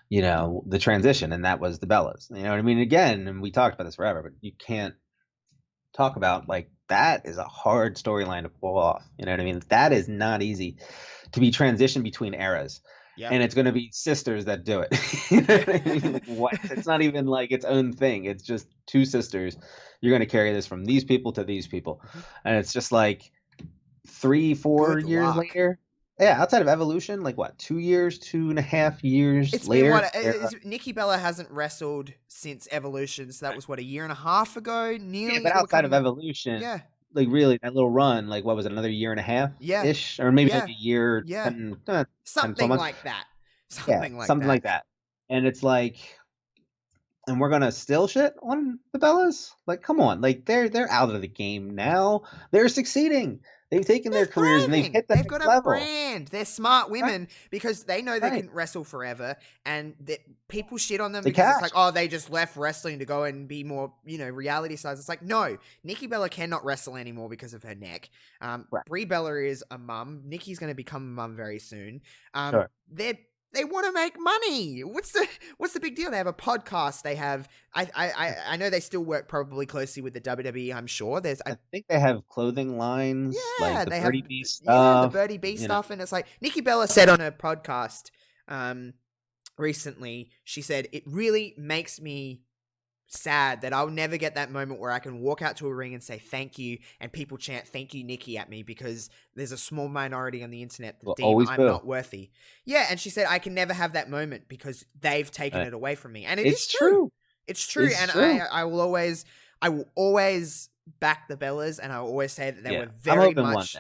the transition, and that was the Bellas. You know what I mean? Again, and we talked about this forever, but you can't talk about like that is a hard storyline to pull off. You know what I mean? That is not easy to be transitioned between eras. Yeah. And it's going to be sisters that do it. You know what I mean? What? It's not even like its own thing. It's just two sisters. You're going to carry this from these people to these people. And it's just like 3-4 Good years luck. later. Yeah, outside of Evolution, like what, 2 years, 2.5 years It's later? been what Nikki Bella hasn't wrestled since Evolution, so that was what, a year and a half ago, nearly. Yeah, but outside of Evolution, yeah, like really that little run, like what was it, another year and a half ish, or maybe like a year, yeah, 10, something 12 months. like that. Something like that. And it's like, and we're gonna still shit on the Bellas? Like, come on, like they're out of the game now. They're succeeding. They've taken their careers and they've hit the They've next got a level. brand. They're smart women Right. because they know they Right. can wrestle forever, and that people shit on them They because it's cash. like, oh, they just left wrestling to go and be more, reality stars. It's like, no, Nikki Bella cannot wrestle anymore because of her neck. Right. Brie Bella is a mum. Nikki's going to become a mum very soon. Sure. They want to make money. What's the big deal? They have a podcast. They have I know they still work probably closely with the WWE. I'm sure I think they have clothing lines. Yeah, like the they Birdie have B stuff. the Birdie B stuff, and it's like Nikki Bella said on her podcast recently. She said it really makes me sad that I'll never get that moment where I can walk out to a ring and say thank you, and people chant "Thank you, Nikki" at me because there's a small minority on the internet that deem I'm not worthy. Yeah, and she said I can never have that moment because they've taken it away from me, and it's true. It's true, and true. I will always back the Bellas, and I will always say that they were very much.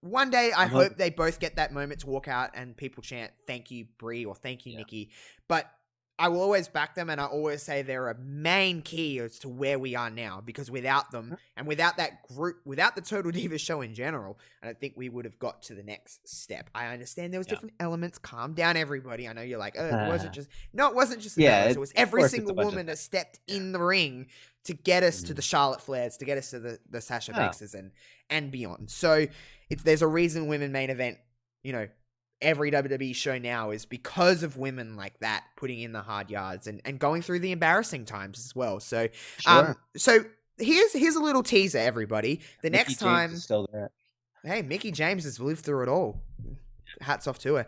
One day, I hope they both get that moment to walk out and people chant "Thank you, Brie" or "Thank you, Nikki," but I will always back them, and I always say they're a main key as to where we are now, because without them, and without that group, without the Total Divas show in general, I don't think we would have got to the next step. I understand there was different elements. Calm down, everybody. I know you're like, oh, it wasn't just... No, it wasn't just the Bellas. It was every single woman that stepped in the ring to get us to the Charlotte Flairs, to get us to the Sasha Banks and beyond. So there's a reason women main event, every WWE show now is because of women like that putting in the hard yards and going through the embarrassing times as well. So, so here's a little teaser, everybody. Next time, James is still there. Hey, Mickie James has lived through it all. Hats off to her.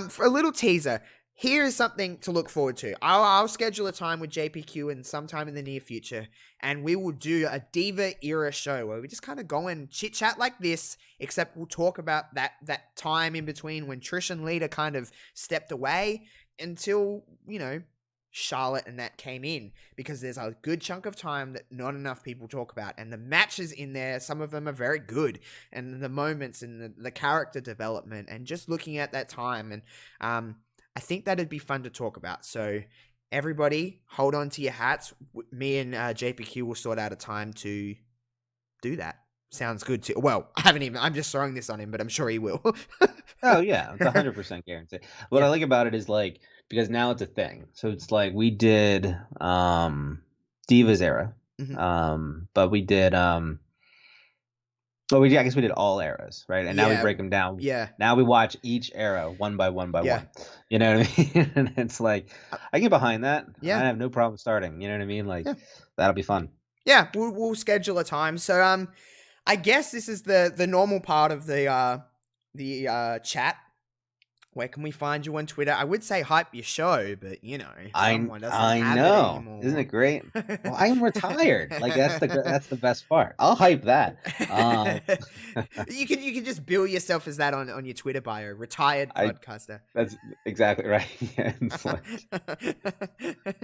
For a little teaser, here is something to look forward to. I'll schedule a time with JPQ and sometime in the near future, and we will do a Diva era show where we just kind of go and chit chat like this, except we'll talk about that time in between when Trish and Lita kind of stepped away until, Charlotte and that came in, because there's a good chunk of time that not enough people talk about, and the matches in there, some of them are very good, and the moments and the character development, and just looking at that time, and I think that'd be fun to talk about. So everybody, hold on to your hats. Me and JPQ will sort out a time to do that. Sounds good too. Well, I'm just throwing this on him, but I'm sure he will. Oh yeah, it's 100% guaranteed. What I like about it is like, because now it's a thing. So it's like we did Divas era, but we did Well, I guess we did all eras, right? And now we Yeah, break them down. yeah, Now we watch each era one by one by yeah, one. You know what I mean? And it's like, uh, I get behind that. I yeah, have no problem starting. You know what I mean? Like, yeah, that'll be fun. yeah. We'll schedule a time. So I guess this is the normal part of the chat. Where can we find you on Twitter? I would say hype your show, but someone doesn't I have it know. Isn't it anymore. great? Well, I am retired. Like that's the best part. I'll hype that. Um, You can just bill yourself as that on your Twitter bio, retired I podcaster. That's exactly right. Yeah, it's like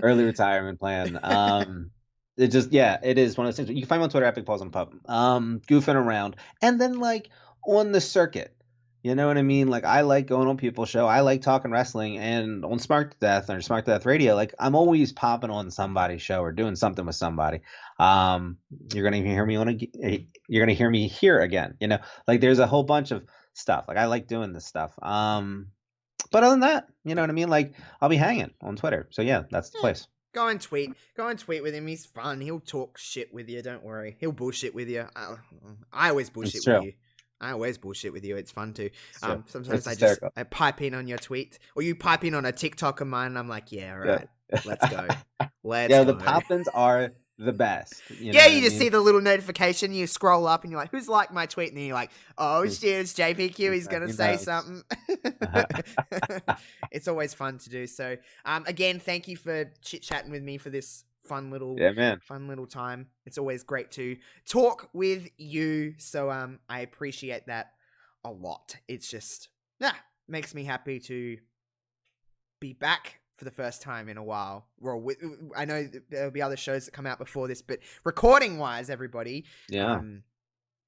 early retirement plan. It just it is one of those things. You can find me on Twitter, Epic Pause on Pub. Goofing around, and then like on the circuit. You know what I mean? Like I like going on People's Show. I like talking wrestling, and on Smart to Death or Smart to Death Radio, like I'm always popping on somebody's show or doing something with somebody. Um, you're gonna hear me you're gonna hear me here again. You know, like there's a whole bunch of stuff. Like I like doing this stuff. But other than that, you know what I mean? Like I'll be hanging on Twitter. So yeah, that's the Yeah. place. Go and tweet. Go and tweet with him. He's fun. He'll talk shit with you. Don't worry. He'll bullshit with you. I always bullshit It's with true. you. I always bullshit with you. It's fun too. It's true. Sometimes It's I hysterical. pipe in on your tweet, or you pipe in on a TikTok of mine, and I'm like, yeah, all Yeah. right, let's go, let's Yeah, the go. pop-ins are the best. You know Yeah, what you I just mean? see the little notification, you scroll up, and you're like, who's liked my tweet? And then you're like, oh Who's- shit, it's JPQ. He's gonna He say knows. something. It's always fun to do. So, again, thank you for chit chatting with me for this fun little Yeah, man. time. It's always great to talk with you. So I appreciate that a lot. It's just makes me happy to be back for the first time in a while. Well, I know there'll be other shows that come out before this, but recording wise, everybody, Yeah.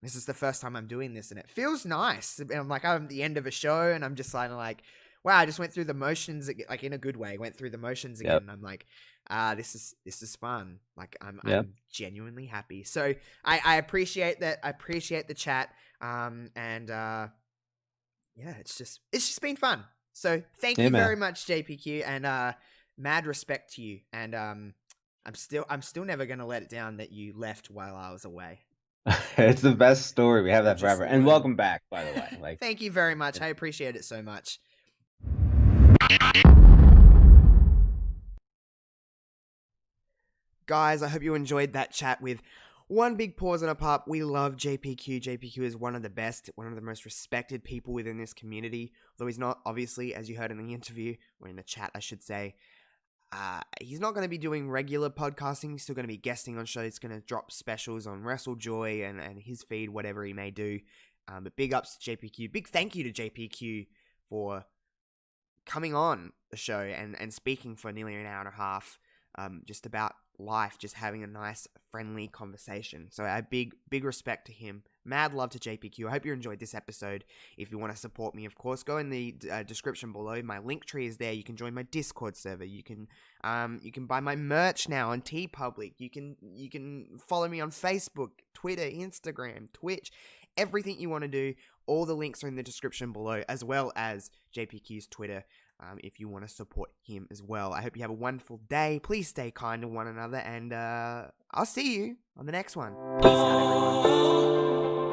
this is the first time I'm doing this, and it feels nice. And I'm at the end of a show, and I'm just like, wow, I just went through the motions, like in a good way. Went through the motions again, Yep. and I'm like, this is fun. Like Yep. I'm genuinely happy. So I appreciate that. I appreciate the chat. Yeah, it's just been fun. So thank Yeah, you man. very much, JPQ, and mad respect to you. And I'm still never gonna let it down that you left while I was away. It's the best story. We have that Just forever. And wouldn't. welcome back, by the way. Like Thank you very much. I appreciate it so much. Guys, I hope you enjoyed that chat with One Big Pause and a Pup. We love JPQ. JPQ is one of the best, one of the most respected people within this community. Although he's not, obviously, as you heard in the interview, or in the chat, I should say, he's not going to be doing regular podcasting. He's still going to be guesting on shows. He's going to drop specials on WrestleJoy and his feed, whatever he may do. But big ups to JPQ. Big thank you to JPQ for coming on the show and speaking for nearly an hour and a half, just about life, just having a nice, friendly conversation. So a big respect to him. Mad love to JPQ. I hope you enjoyed this episode. If you want to support me, of course, go in the description below. My link tree is there. You can join my Discord server. You can buy my merch now on TeePublic. You can follow me on Facebook, Twitter, Instagram, Twitch. Everything you want to do, all the links are in the description below, as well as JPQ's Twitter, if you want to support him as well. I hope you have a wonderful day. Please stay kind to one another, and I'll see you on the next one. Peace out, everyone.